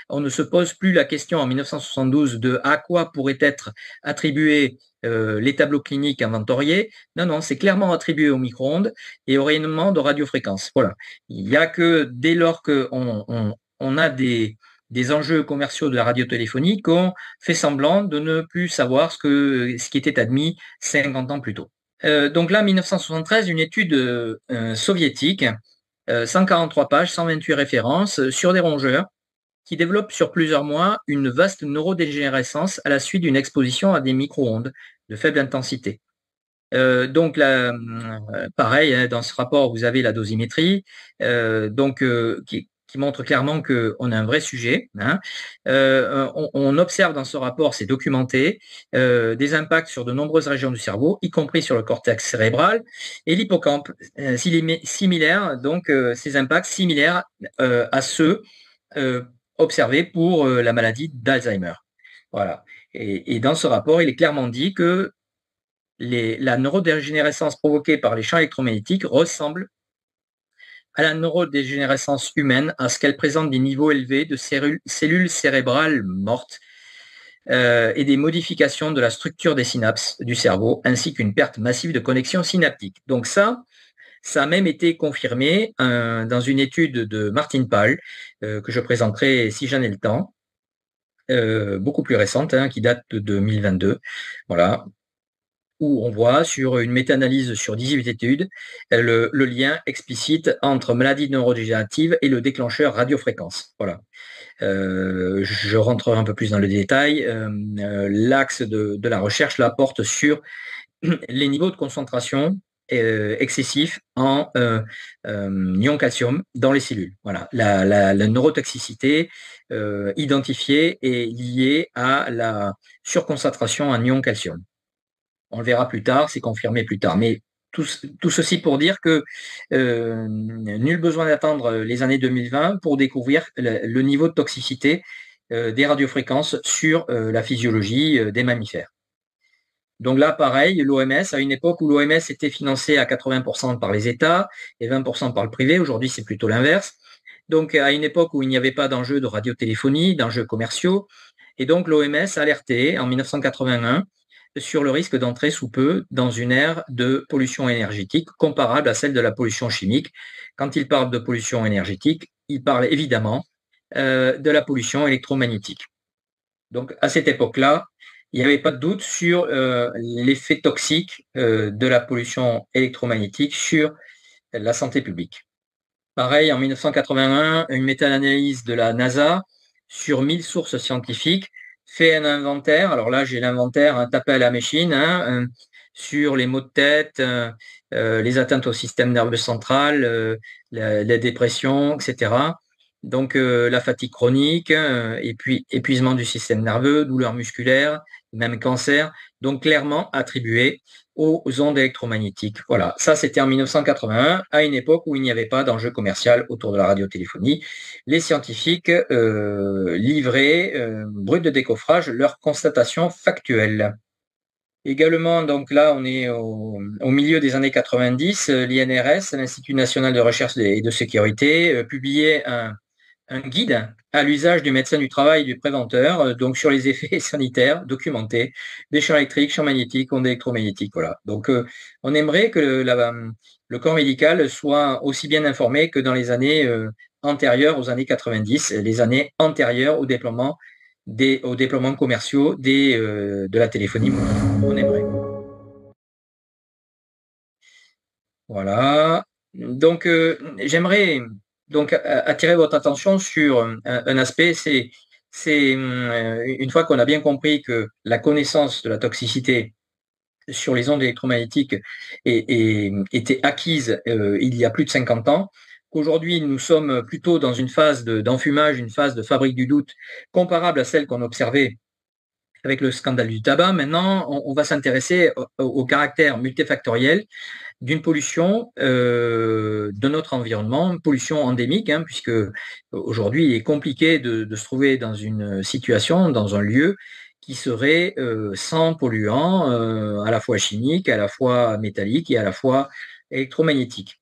on ne se pose plus la question en 1972 de à quoi pourraient être attribués les tableaux cliniques inventoriés. Non, non, c'est clairement attribué au micro-ondes et au rayonnement de radiofréquence. Voilà. Il n'y a que dès lors qu'on a des enjeux commerciaux de la radiotéléphonie qu'on fait semblant de ne plus savoir ce qui était admis 50 ans plus tôt. Donc là, 1973, une étude soviétique, 143 pages, 128 références sur des rongeurs qui développent sur plusieurs mois une vaste neurodégénérescence à la suite d'une exposition à des micro-ondes de faible intensité. Donc là, pareil, hein, dans ce rapport, vous avez la dosimétrie, qui montre clairement qu'on a un vrai sujet. Hein. On observe dans ce rapport, c'est documenté, des impacts sur de nombreuses régions du cerveau, y compris sur le cortex cérébral et l'hippocampe, similaires, donc ces impacts similaires à ceux observés pour la maladie d'Alzheimer. Voilà. Et dans ce rapport, il est clairement dit que la neurodégénérescence provoquée par les champs électromagnétiques ressemble à la neurodégénérescence humaine, à ce qu'elle présente des niveaux élevés de cellules cérébrales mortes et des modifications de la structure des synapses du cerveau, ainsi qu'une perte massive de connexions synaptiques. Donc ça a même été confirmé dans une étude de Martin Pall, que je présenterai si j'en ai le temps, beaucoup plus récente, hein, qui date de 2022. Voilà, où on voit sur une méta-analyse sur 18 études le lien explicite entre maladie neurodégénérative et le déclencheur radiofréquence. Voilà. Je rentrerai un peu plus dans le détail. L'axe de la recherche là porte sur les niveaux de concentration excessifs en ion calcium dans les cellules. Voilà. La neurotoxicité identifiée est liée à la surconcentration en ion calcium. On le verra plus tard, c'est confirmé plus tard. Mais tout ceci pour dire que nul besoin d'attendre les années 2020 pour découvrir le niveau de toxicité des radiofréquences sur la physiologie des mammifères. Donc là, pareil, l'OMS, à une époque où l'OMS était financée à 80% par les États et 20% par le privé, aujourd'hui c'est plutôt l'inverse. Donc à une époque où il n'y avait pas d'enjeux de radiotéléphonie, d'enjeux commerciaux, et donc l'OMS alertait en 1981 sur le risque d'entrer sous peu dans une ère de pollution énergétique comparable à celle de la pollution chimique. Quand il parle de pollution énergétique, il parle évidemment de la pollution électromagnétique. Donc à cette époque-là, il n'y avait pas de doute sur l'effet toxique de la pollution électromagnétique sur la santé publique. Pareil, en 1981, une méta-analyse de la NASA sur 1000 sources scientifiques fait un inventaire. Alors là, j'ai l'inventaire tapé à la machine sur les maux de tête, les atteintes au système nerveux central, la dépression, etc. Donc la fatigue chronique, et puis épuisement du système nerveux, douleurs musculaires, même cancer, donc clairement attribué aux ondes électromagnétiques. Voilà, ça c'était en 1981, à une époque où il n'y avait pas d'enjeu commercial autour de la radiotéléphonie. Les scientifiques livraient, brut de décoffrage, leurs constatations factuelles. Également, donc là, on est au milieu des années 90, l'INRS, l'Institut national de recherche et de sécurité, publiait un guide à l'usage du médecin du travail et du préventeur, donc sur les effets sanitaires documentés des champs électriques, champs magnétiques, ondes électromagnétiques. Voilà. Donc, on aimerait que le corps médical soit aussi bien informé que dans les années antérieures aux années 90, les années antérieures aux déploiements commerciaux de la téléphonie mobile. On aimerait. Voilà. Donc, j'aimerais donc attirer votre attention sur un aspect, c'est une fois qu'on a bien compris que la connaissance de la toxicité sur les ondes électromagnétiques était acquise il y a plus de 50 ans, qu'aujourd'hui nous sommes plutôt dans une phase d'enfumage, une phase de fabrique du doute comparable à celle qu'on observait avec le scandale du tabac. Maintenant, on va s'intéresser au caractère multifactoriel d'une pollution de notre environnement, pollution endémique, puisque aujourd'hui il est compliqué de se trouver dans une situation, dans un lieu qui serait sans polluants, à la fois chimiques, à la fois métalliques et à la fois électromagnétiques.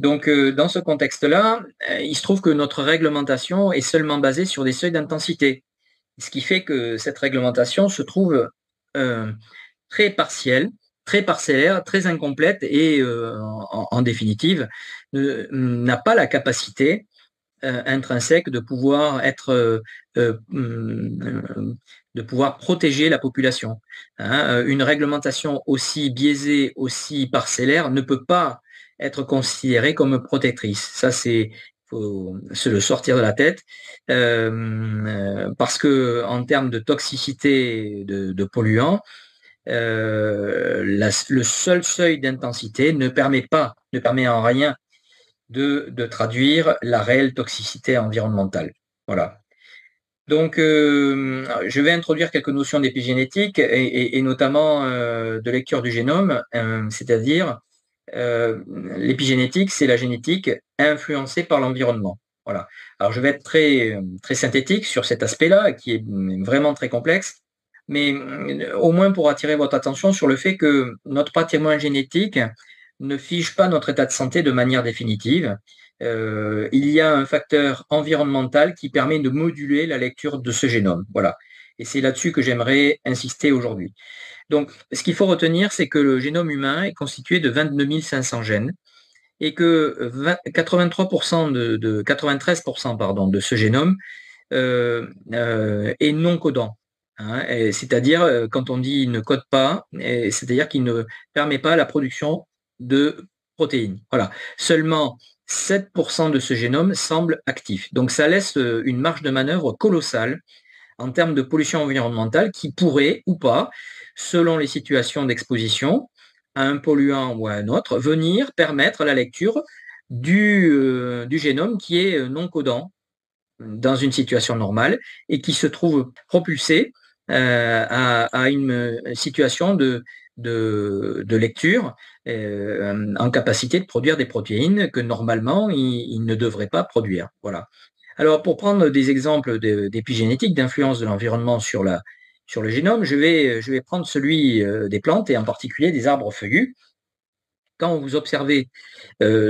Donc dans ce contexte-là, il se trouve que notre réglementation est seulement basée sur des seuils d'intensité, ce qui fait que cette réglementation se trouve très partielle, très parcellaire, très incomplète et en définitive n'a pas la capacité intrinsèque de pouvoir de pouvoir protéger la population. Une réglementation aussi biaisée, aussi parcellaire ne peut pas être considérée comme protectrice. Ça, faut se le sortir de la tête, parce que en termes de toxicité de polluants, le seul seuil d'intensité ne permet en rien de traduire la réelle toxicité environnementale. Voilà. Donc, je vais introduire quelques notions d'épigénétique et notamment de lecture du génome, c'est-à-dire l'épigénétique, c'est la génétique influencée par l'environnement. Voilà. Alors, je vais être très, très synthétique sur cet aspect-là, qui est vraiment très complexe, mais au moins pour attirer votre attention sur le fait que notre patrimoine génétique ne fige pas notre état de santé de manière définitive. Il y a un facteur environnemental qui permet de moduler la lecture de ce génome. Voilà. Et c'est là-dessus que j'aimerais insister aujourd'hui. Donc, ce qu'il faut retenir, c'est que le génome humain est constitué de 22 500 gènes et que 93% de ce génome est non codant. C'est-à-dire, quand on dit il ne code pas, c'est-à-dire qu'il ne permet pas la production de protéines. Voilà. Seulement 7% de ce génome semble actif. Donc ça laisse une marge de manœuvre colossale en termes de pollution environnementale qui pourrait ou pas, selon les situations d'exposition à un polluant ou à un autre, venir permettre la lecture du génome qui est non codant dans une situation normale et qui se trouve propulsé à une situation de lecture en capacité de produire des protéines que normalement il ne devrait pas produire. Voilà. Alors, pour prendre des exemples d'épigénétique, d'influence de l'environnement sur le génome, je vais prendre celui des plantes et en particulier des arbres feuillus. Quand vous observez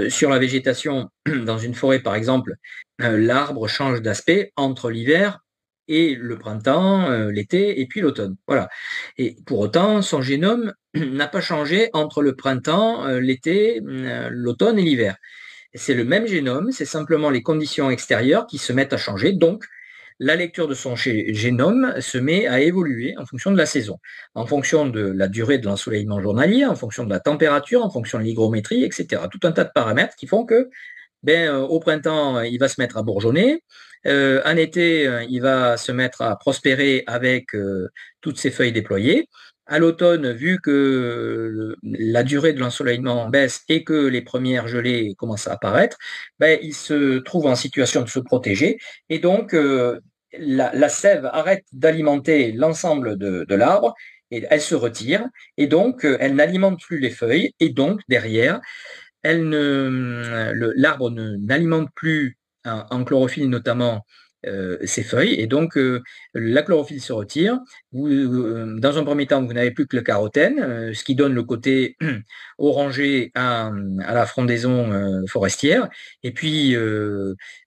sur la végétation dans une forêt, par exemple, l'arbre change d'aspect entre l'hiver et le printemps, l'été et puis l'automne. Voilà. Et pour autant, son génome n'a pas changé entre le printemps, l'été, l'automne et l'hiver. C'est le même génome, c'est simplement les conditions extérieures qui se mettent à changer. Donc, la lecture de son génome se met à évoluer en fonction de la saison, en fonction de la durée de l'ensoleillement journalier, en fonction de la température, en fonction de l'hygrométrie, etc. Tout un tas de paramètres qui font que au printemps, il va se mettre à bourgeonner. En été, il va se mettre à prospérer avec toutes ses feuilles déployées. À l'automne, vu que la durée de l'ensoleillement baisse et que les premières gelées commencent à apparaître, il se trouve en situation de se protéger. Et donc, la sève arrête d'alimenter l'ensemble de l'arbre et elle se retire. Et donc, elle n'alimente plus les feuilles. Et donc, derrière, l'arbre n'alimente plus en chlorophylle notamment ses feuilles et donc la chlorophylle se retire. Dans un premier temps, vous n'avez plus que le carotène, ce qui donne le côté orangé à la frondaison forestière. Et puis,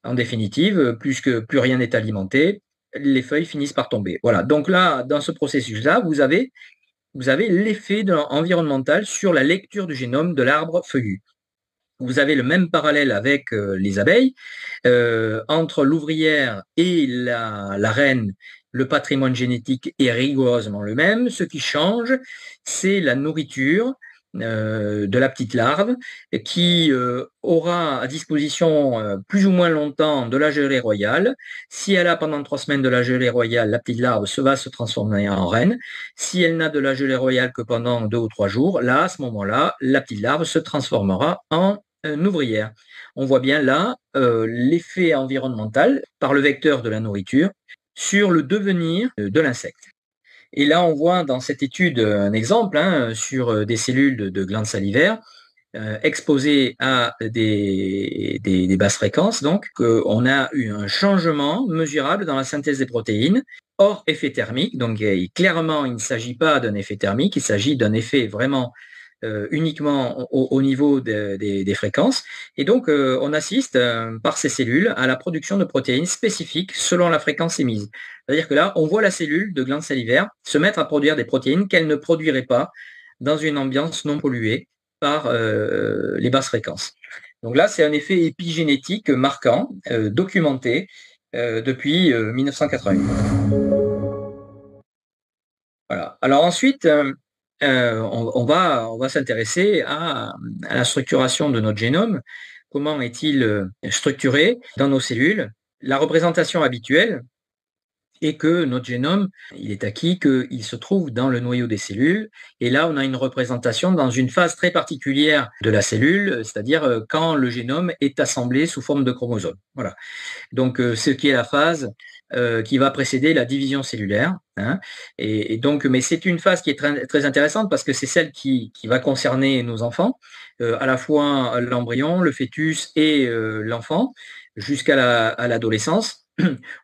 en définitive, plus rien n'est alimenté, les feuilles finissent par tomber. Voilà. Donc là, dans ce processus-là, vous avez l'effet environnemental sur la lecture du génome de l'arbre feuillu. Vous avez le même parallèle avec les abeilles. Entre l'ouvrière et la reine, le patrimoine génétique est rigoureusement le même. Ce qui change, c'est la nourriture de la petite larve qui aura à disposition plus ou moins longtemps de la gelée royale. Si elle a pendant 3 semaines de la gelée royale, la petite larve va se transformer en reine. Si elle n'a de la gelée royale que pendant 2 ou 3 jours, là, à ce moment-là, la petite larve se transformera en ouvrière. On voit bien là l'effet environnemental par le vecteur de la nourriture sur le devenir de l'insecte. Et là, on voit dans cette étude un exemple sur des cellules de glandes salivaires exposées à des basses fréquences. Donc, on a eu un changement mesurable dans la synthèse des protéines hors effet thermique. Donc, clairement, il ne s'agit pas d'un effet thermique, il s'agit d'un effet vraiment uniquement au niveau des fréquences. Et donc, on assiste par ces cellules à la production de protéines spécifiques selon la fréquence émise. C'est-à-dire que là, on voit la cellule de glande salivaire se mettre à produire des protéines qu'elle ne produirait pas dans une ambiance non polluée par les basses fréquences. Donc là, c'est un effet épigénétique marquant, documenté depuis 1988. Voilà. Alors ensuite, on va s'intéresser à la structuration de notre génome. Comment est-il structuré dans nos cellules? La représentation habituelle est que notre génome, il est acquis qu'il se trouve dans le noyau des cellules. Et là, on a une représentation dans une phase très particulière de la cellule, c'est-à-dire quand le génome est assemblé sous forme de chromosomes. Voilà. Donc, ce qui est la phase qui va précéder la division cellulaire. Hein. Et donc, mais c'est une phase qui est très, très intéressante parce que c'est celle qui va concerner nos enfants, à la fois l'embryon, le fœtus et l'enfant, jusqu'à l'adolescence,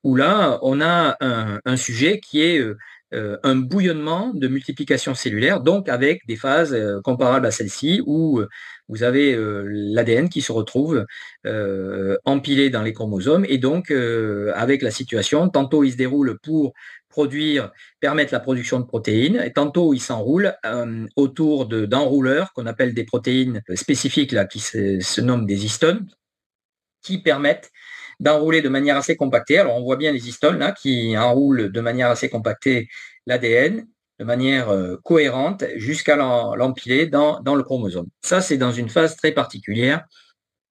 où là, on a un sujet qui est un bouillonnement de multiplication cellulaire, donc avec des phases comparables à celle-ci, où vous avez l'ADN qui se retrouve empilé dans les chromosomes, et donc avec la situation, tantôt il se déroule pour permettre la production de protéines, et tantôt il s'enroule autour d'enrouleurs qu'on appelle des protéines spécifiques là, qui se nomment des histones, qui permettent d'enrouler de manière assez compactée. Alors, on voit bien les histones là, qui enroulent de manière assez compactée l'ADN de manière cohérente jusqu'à l'empiler dans le chromosome. Ça, c'est dans une phase très particulière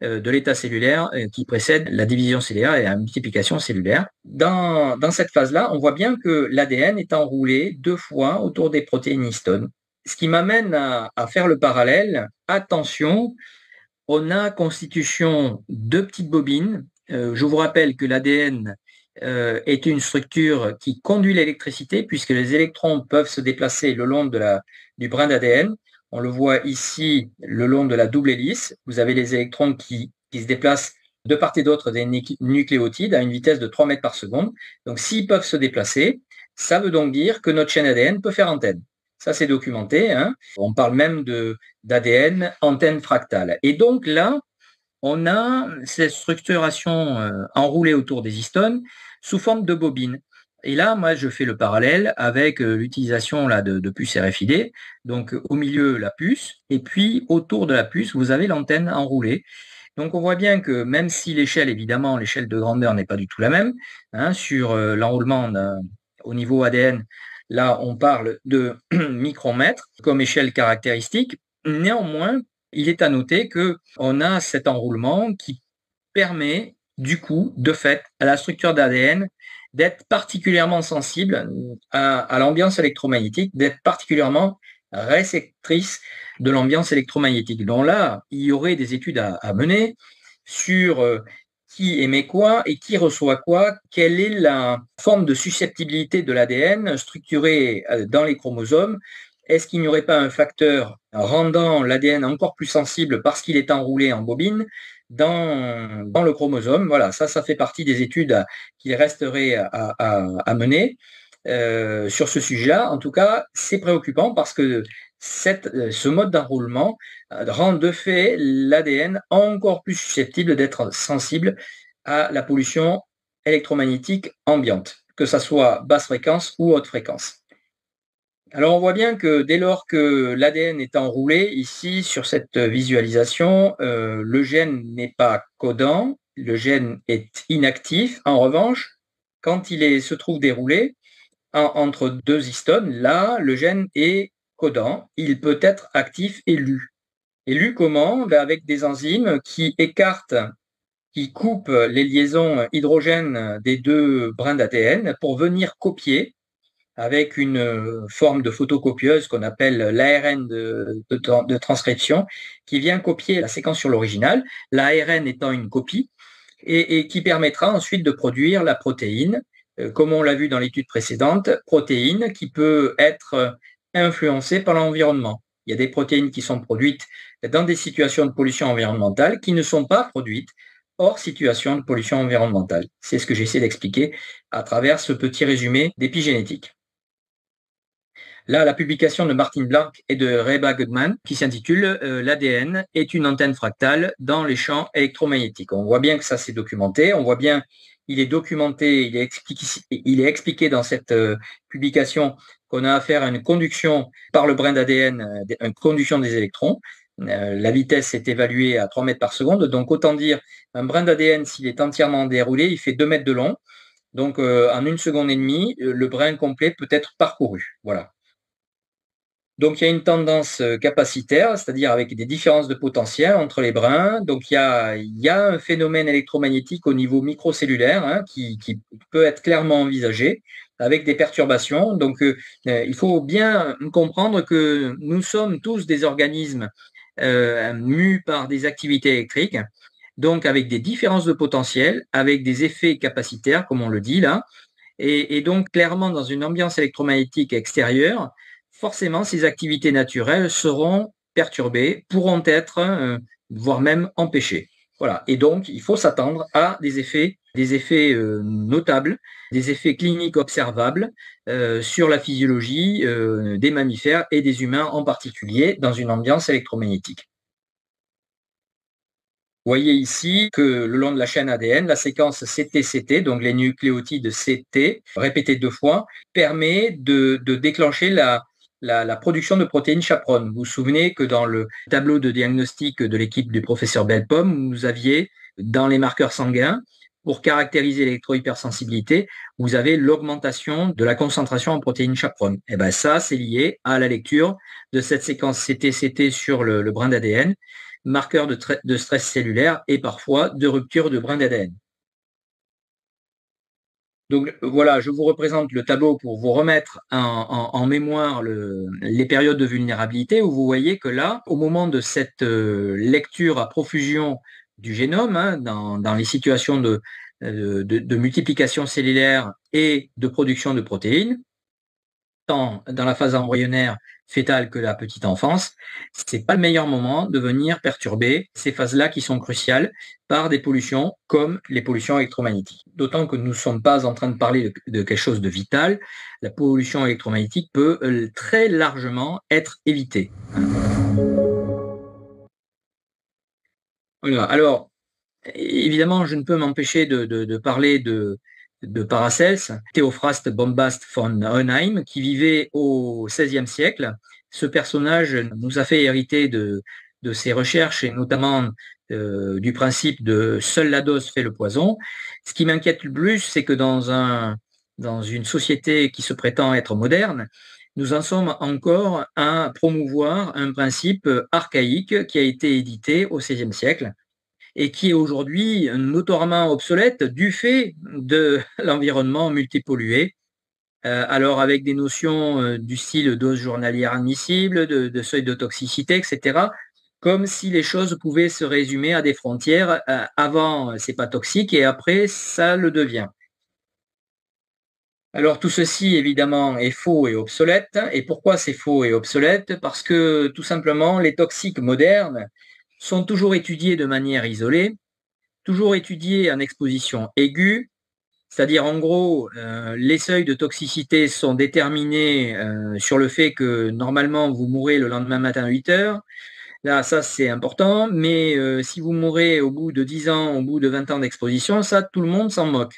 de l'état cellulaire qui précède la division cellulaire et la multiplication cellulaire. Dans cette phase-là, on voit bien que l'ADN est enroulé 2 fois autour des protéines histones. Ce qui m'amène à faire le parallèle. Attention, on a constitution de petites bobines. Je vous rappelle que l'ADN est une structure qui conduit l'électricité puisque les électrons peuvent se déplacer le long du brin d'ADN. On le voit ici le long de la double hélice. Vous avez les électrons qui se déplacent de part et d'autre des nucléotides à une vitesse de 3 mètres par seconde. Donc s'ils peuvent se déplacer, ça veut donc dire que notre chaîne ADN peut faire antenne. Ça, c'est documenté, hein. On parle même d'ADN antenne fractale. Et donc là, on a cette structuration enroulée autour des histones sous forme de bobines. Et là, moi, je fais le parallèle avec l'utilisation là de puces RFID. Donc, au milieu, la puce, et puis autour de la puce, vous avez l'antenne enroulée. Donc, on voit bien que même si l'échelle, évidemment, l'échelle de grandeur n'est pas du tout la même, hein, sur l'enroulement au niveau ADN, là, on parle de micromètres comme échelle caractéristique. Néanmoins, il est à noter qu'on a cet enroulement qui permet, du coup, de fait, à la structure d'ADN d'être particulièrement sensible à l'ambiance électromagnétique, d'être particulièrement réceptrice de l'ambiance électromagnétique. Donc là, il y aurait des études à mener sur qui émet quoi et qui reçoit quoi, quelle est la forme de susceptibilité de l'ADN structurée dans les chromosomes. Est-ce qu'il n'y aurait pas un facteur rendant l'ADN encore plus sensible parce qu'il est enroulé en bobine dans le chromosome? Voilà, ça fait partie des études qu'il resterait à mener sur ce sujet-là. En tout cas, c'est préoccupant parce que ce mode d'enroulement rend de fait l'ADN encore plus susceptible d'être sensible à la pollution électromagnétique ambiante, que ce soit basse fréquence ou haute fréquence. Alors on voit bien que dès lors que l'ADN est enroulé, ici sur cette visualisation, le gène n'est pas codant, le gène est inactif. En revanche, quand se trouve déroulé entre deux histones, là, le gène est codant, il peut être actif et lu. Et lu comment? Avec des enzymes qui coupent les liaisons hydrogènes des deux brins d'ADN pour venir copier avec une forme de photocopieuse qu'on appelle l'ARN de transcription, qui vient copier la séquence sur l'original, l'ARN étant une copie, et qui permettra ensuite de produire la protéine, comme on l'a vu dans l'étude précédente, protéine qui peut être influencée par l'environnement. Il y a des protéines qui sont produites dans des situations de pollution environnementale qui ne sont pas produites hors situation de pollution environnementale. C'est ce que j'essaie d'expliquer à travers ce petit résumé d'épigénétique. Là, la publication de Martin Blank et de Reba Goodman qui s'intitule L'ADN est une antenne fractale dans les champs électromagnétiques. On voit bien que ça s'est documenté, on voit bien il est documenté, il est expliqué dans cette publication qu'on a affaire à une conduction par le brin d'ADN, une conduction des électrons. La vitesse est évaluée à 3 mètres par seconde, donc autant dire un brin d'ADN, s'il est entièrement déroulé, il fait 2 mètres de long. Donc en 1 seconde et demie, le brin complet peut être parcouru. Voilà. Donc, il y a une tendance capacitaire, c'est-à-dire avec des différences de potentiel entre les brins. Donc, il y a un phénomène électromagnétique au niveau microcellulaire hein, qui peut être clairement envisagé avec des perturbations. Donc, il faut bien comprendre que nous sommes tous des organismes mus par des activités électriques, donc avec des différences de potentiel, avec des effets capacitaires, comme on le dit là. Et donc, clairement, dans une ambiance électromagnétique extérieure, forcément, ces activités naturelles seront perturbées, pourront être, voire même empêchées. Voilà. Et donc, il faut s'attendre à des effets notables, des effets cliniques observables sur la physiologie des mammifères et des humains en particulier dans une ambiance électromagnétique. Vous voyez ici que le long de la chaîne ADN, la séquence CT-CT, donc les nucléotides CT, répétés 2 fois, permet de déclencher la production de protéines chaperones. Vous vous souvenez que dans le tableau de diagnostic de l'équipe du professeur Belpomme, vous aviez dans les marqueurs sanguins, pour caractériser l'électrohypersensibilité, vous avez l'augmentation de la concentration en protéines chaperones. Et bien ça, c'est lié à la lecture de cette séquence CT-CT sur le brin d'ADN, marqueur de stress cellulaire et parfois de rupture de brin d'ADN. Donc voilà, je vous représente le tableau pour vous remettre en mémoire les périodes de vulnérabilité où vous voyez que là, au moment de cette lecture à profusion du génome, hein, dans les situations de multiplication cellulaire et de production de protéines, tant dans la phase embryonnaire fétale que la petite enfance, c'est pas le meilleur moment de venir perturber ces phases-là qui sont cruciales par des pollutions comme les pollutions électromagnétiques. D'autant que nous ne sommes pas en train de parler de quelque chose de vital. La pollution électromagnétique peut très largement être évitée. Voilà. Alors, évidemment, je ne peux m'empêcher de parler de Paracels, Théophraste Bombast von Hohenheim, qui vivait au XVIe siècle. Ce personnage nous a fait hériter de ses recherches et notamment du principe de seule la dose fait le poison. Ce qui m'inquiète le plus, c'est que dans une société qui se prétend être moderne, nous en sommes encore à promouvoir un principe archaïque qui a été édité au XVIe siècle et qui est aujourd'hui notoirement obsolète du fait de l'environnement multipollué. Alors avec des notions du style dose journalière admissible, de seuil de toxicité, etc., comme si les choses pouvaient se résumer à des frontières. Avant, c'est pas toxique et après, ça le devient. Alors tout ceci, évidemment, est faux et obsolète. Et pourquoi c'est faux et obsolète? Parce que tout simplement, les toxiques modernes sont toujours étudiés de manière isolée, toujours étudié en exposition aiguë, c'est-à-dire en gros, les seuils de toxicité sont déterminés sur le fait que normalement vous mourrez le lendemain matin à 8 heures. Là, ça c'est important, mais si vous mourrez au bout de 10 ans, au bout de 20 ans d'exposition, ça tout le monde s'en moque.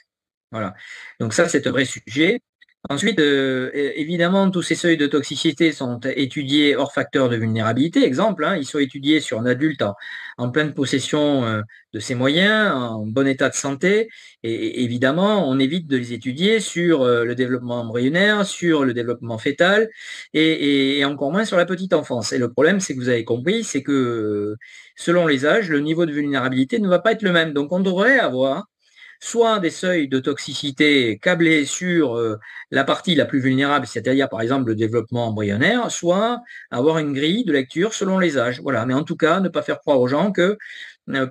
Voilà. Donc ça c'est un vrai sujet. Ensuite, évidemment, tous ces seuils de toxicité sont étudiés hors facteur de vulnérabilité. Exemple, ils sont étudiés sur un adulte en pleine possession de ses moyens, en bon état de santé. Et évidemment, on évite de les étudier sur le développement embryonnaire, sur le développement fœtal et encore moins sur la petite enfance. Et le problème, c'est que vous avez compris, c'est que selon les âges, le niveau de vulnérabilité ne va pas être le même. Donc, on devrait avoir soit des seuils de toxicité câblés sur la partie la plus vulnérable, c'est-à-dire par exemple le développement embryonnaire, soit avoir une grille de lecture selon les âges. Voilà. Mais en tout cas, ne pas faire croire aux gens que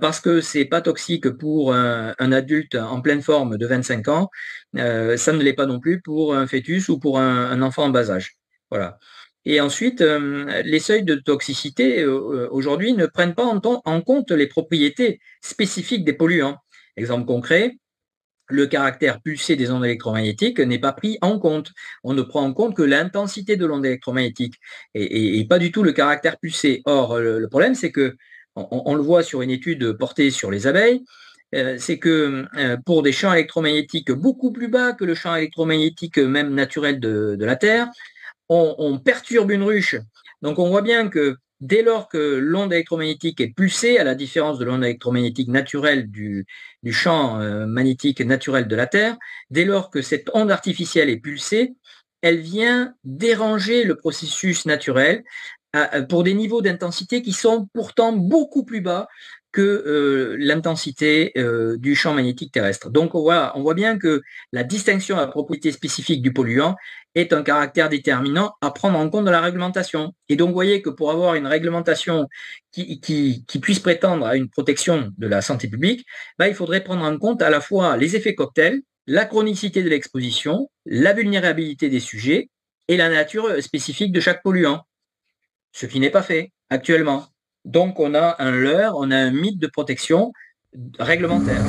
parce que c'est pas toxique pour un adulte en pleine forme de 25 ans, ça ne l'est pas non plus pour un fœtus ou pour un enfant en bas âge. Voilà. Et ensuite, les seuils de toxicité aujourd'hui ne prennent pas en compte les propriétés spécifiques des polluants. Exemple concret, le caractère pulsé des ondes électromagnétiques n'est pas pris en compte. On ne prend en compte que l'intensité de l'onde électromagnétique et pas du tout le caractère pulsé. Or, le problème, c'est que on le voit sur une étude portée sur les abeilles, c'est que pour des champs électromagnétiques beaucoup plus bas que le champ électromagnétique même naturel de la Terre, on perturbe une ruche. Donc on voit bien que dès lors que l'onde électromagnétique est pulsée, à la différence de l'onde électromagnétique naturelle du champ magnétique naturel de la Terre, dès lors que cette onde artificielle est pulsée, elle vient déranger le processus naturel pour des niveaux d'intensité qui sont pourtant beaucoup plus bas que l'intensité du champ magnétique terrestre. Donc voilà, on voit bien que la distinction à propriété spécifique du polluant est un caractère déterminant à prendre en compte dans la réglementation. Et donc vous voyez que pour avoir une réglementation qui puisse prétendre à une protection de la santé publique, il faudrait prendre en compte à la fois les effets cocktails, la chronicité de l'exposition, la vulnérabilité des sujets et la nature spécifique de chaque polluant, ce qui n'est pas fait actuellement. Donc on a un leurre, on a un mythe de protection réglementaire.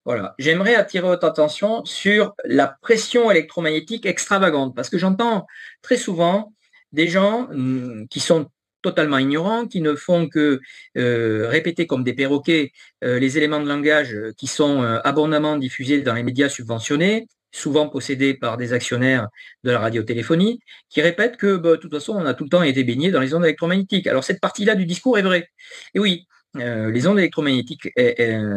Voilà. J'aimerais attirer votre attention sur la pression électromagnétique extravagante, parce que j'entends très souvent des gens qui sont totalement ignorants, qui ne font que répéter comme des perroquets les éléments de langage qui sont abondamment diffusés dans les médias subventionnés, souvent possédés par des actionnaires de la radiotéléphonie, qui répètent que de toute façon, on a tout le temps été baigné dans les ondes électromagnétiques. Alors cette partie-là du discours est vraie. Et oui, les ondes électromagnétiques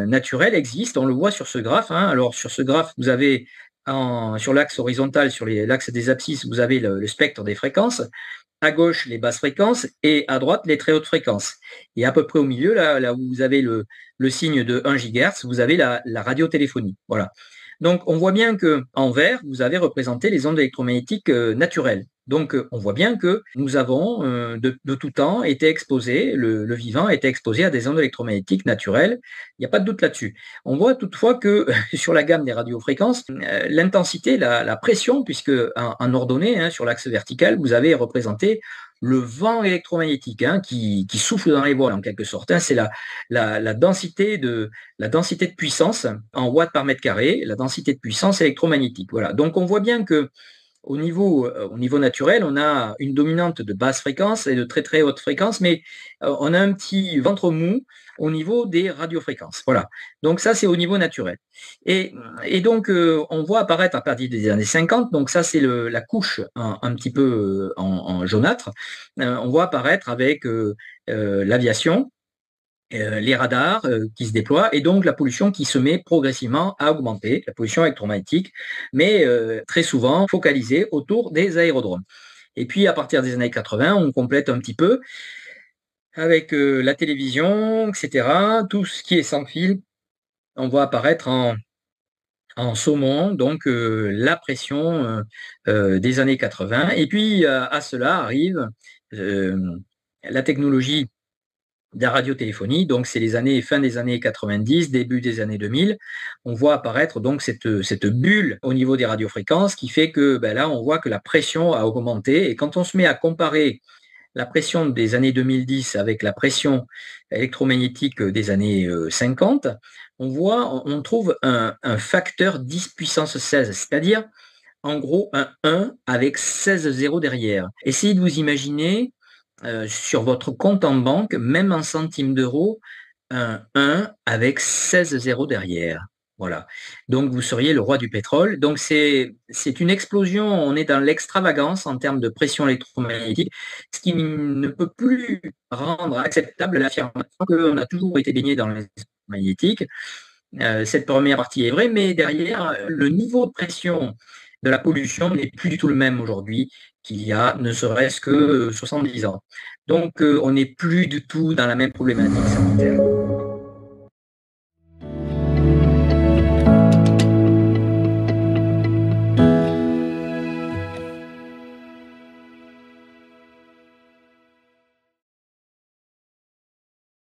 naturelles existent, on le voit sur ce graphe. Alors sur ce graphe, vous avez sur l'axe horizontal, sur l'axe des abscisses, vous avez le spectre des fréquences. À gauche, les basses fréquences et à droite, les très hautes fréquences. Et à peu près au milieu, là où vous avez le signe de 1 GHz, vous avez la radiotéléphonie. Voilà. Donc on voit bien qu'en vert, vous avez représenté les ondes électromagnétiques naturelles. Donc, on voit bien que nous avons de tout temps été exposés, le vivant a été exposé à des ondes électromagnétiques naturelles. Il n'y a pas de doute là-dessus. On voit toutefois que sur la gamme des radiofréquences, l'intensité, la pression, puisque en ordonnée, hein, sur l'axe vertical, vous avez représenté le vent électromagnétique, hein, qui souffle dans les voiles en quelque sorte, hein. C'est la densité de puissance en watts par mètre carré, la densité de puissance électromagnétique. Voilà. Donc on voit bien que au niveau naturel, on a une dominante de basse fréquence et de très très haute fréquence, mais on a un petit ventre mou au niveau des radiofréquences. Voilà. Donc ça, c'est au niveau naturel. Et donc, on voit apparaître à partir des années 50, donc ça, c'est la couche un petit peu en jaunâtre, on voit apparaître avec l'aviation, les radars qui se déploient et donc la pollution qui se met progressivement à augmenter, la pollution électromagnétique, mais très souvent focalisée autour des aérodromes. Et puis à partir des années 80, on complète un petit peu avec la télévision, etc. Tout ce qui est sans fil, on voit apparaître en saumon, donc la pression des années 80. Et puis à cela arrive la technologie de la radiotéléphonie, donc c'est fin des années 90, début des années 2000, on voit apparaître donc cette bulle au niveau des radiofréquences qui fait que là on voit que la pression a augmenté et quand on se met à comparer la pression des années 2010 avec la pression électromagnétique des années 50, on trouve un facteur 10 puissance 16, c'est-à-dire en gros un 1 avec 16 zéros derrière. Essayez de vous imaginer sur votre compte en banque, même en centimes d'euros, un 1 avec 16 zéros derrière. Voilà. Donc, vous seriez le roi du pétrole. Donc, c'est une explosion. On est dans l'extravagance en termes de pression électromagnétique, ce qui ne peut plus rendre acceptable l'affirmation qu'on a toujours été baigné dans l'électromagnétique. Cette première partie est vraie, mais derrière, le niveau de pression de la pollution n'est plus du tout le même aujourd'hui qu'il y a ne serait-ce que 70 ans. Donc, on n'est plus du tout dans la même problématique sanitaire.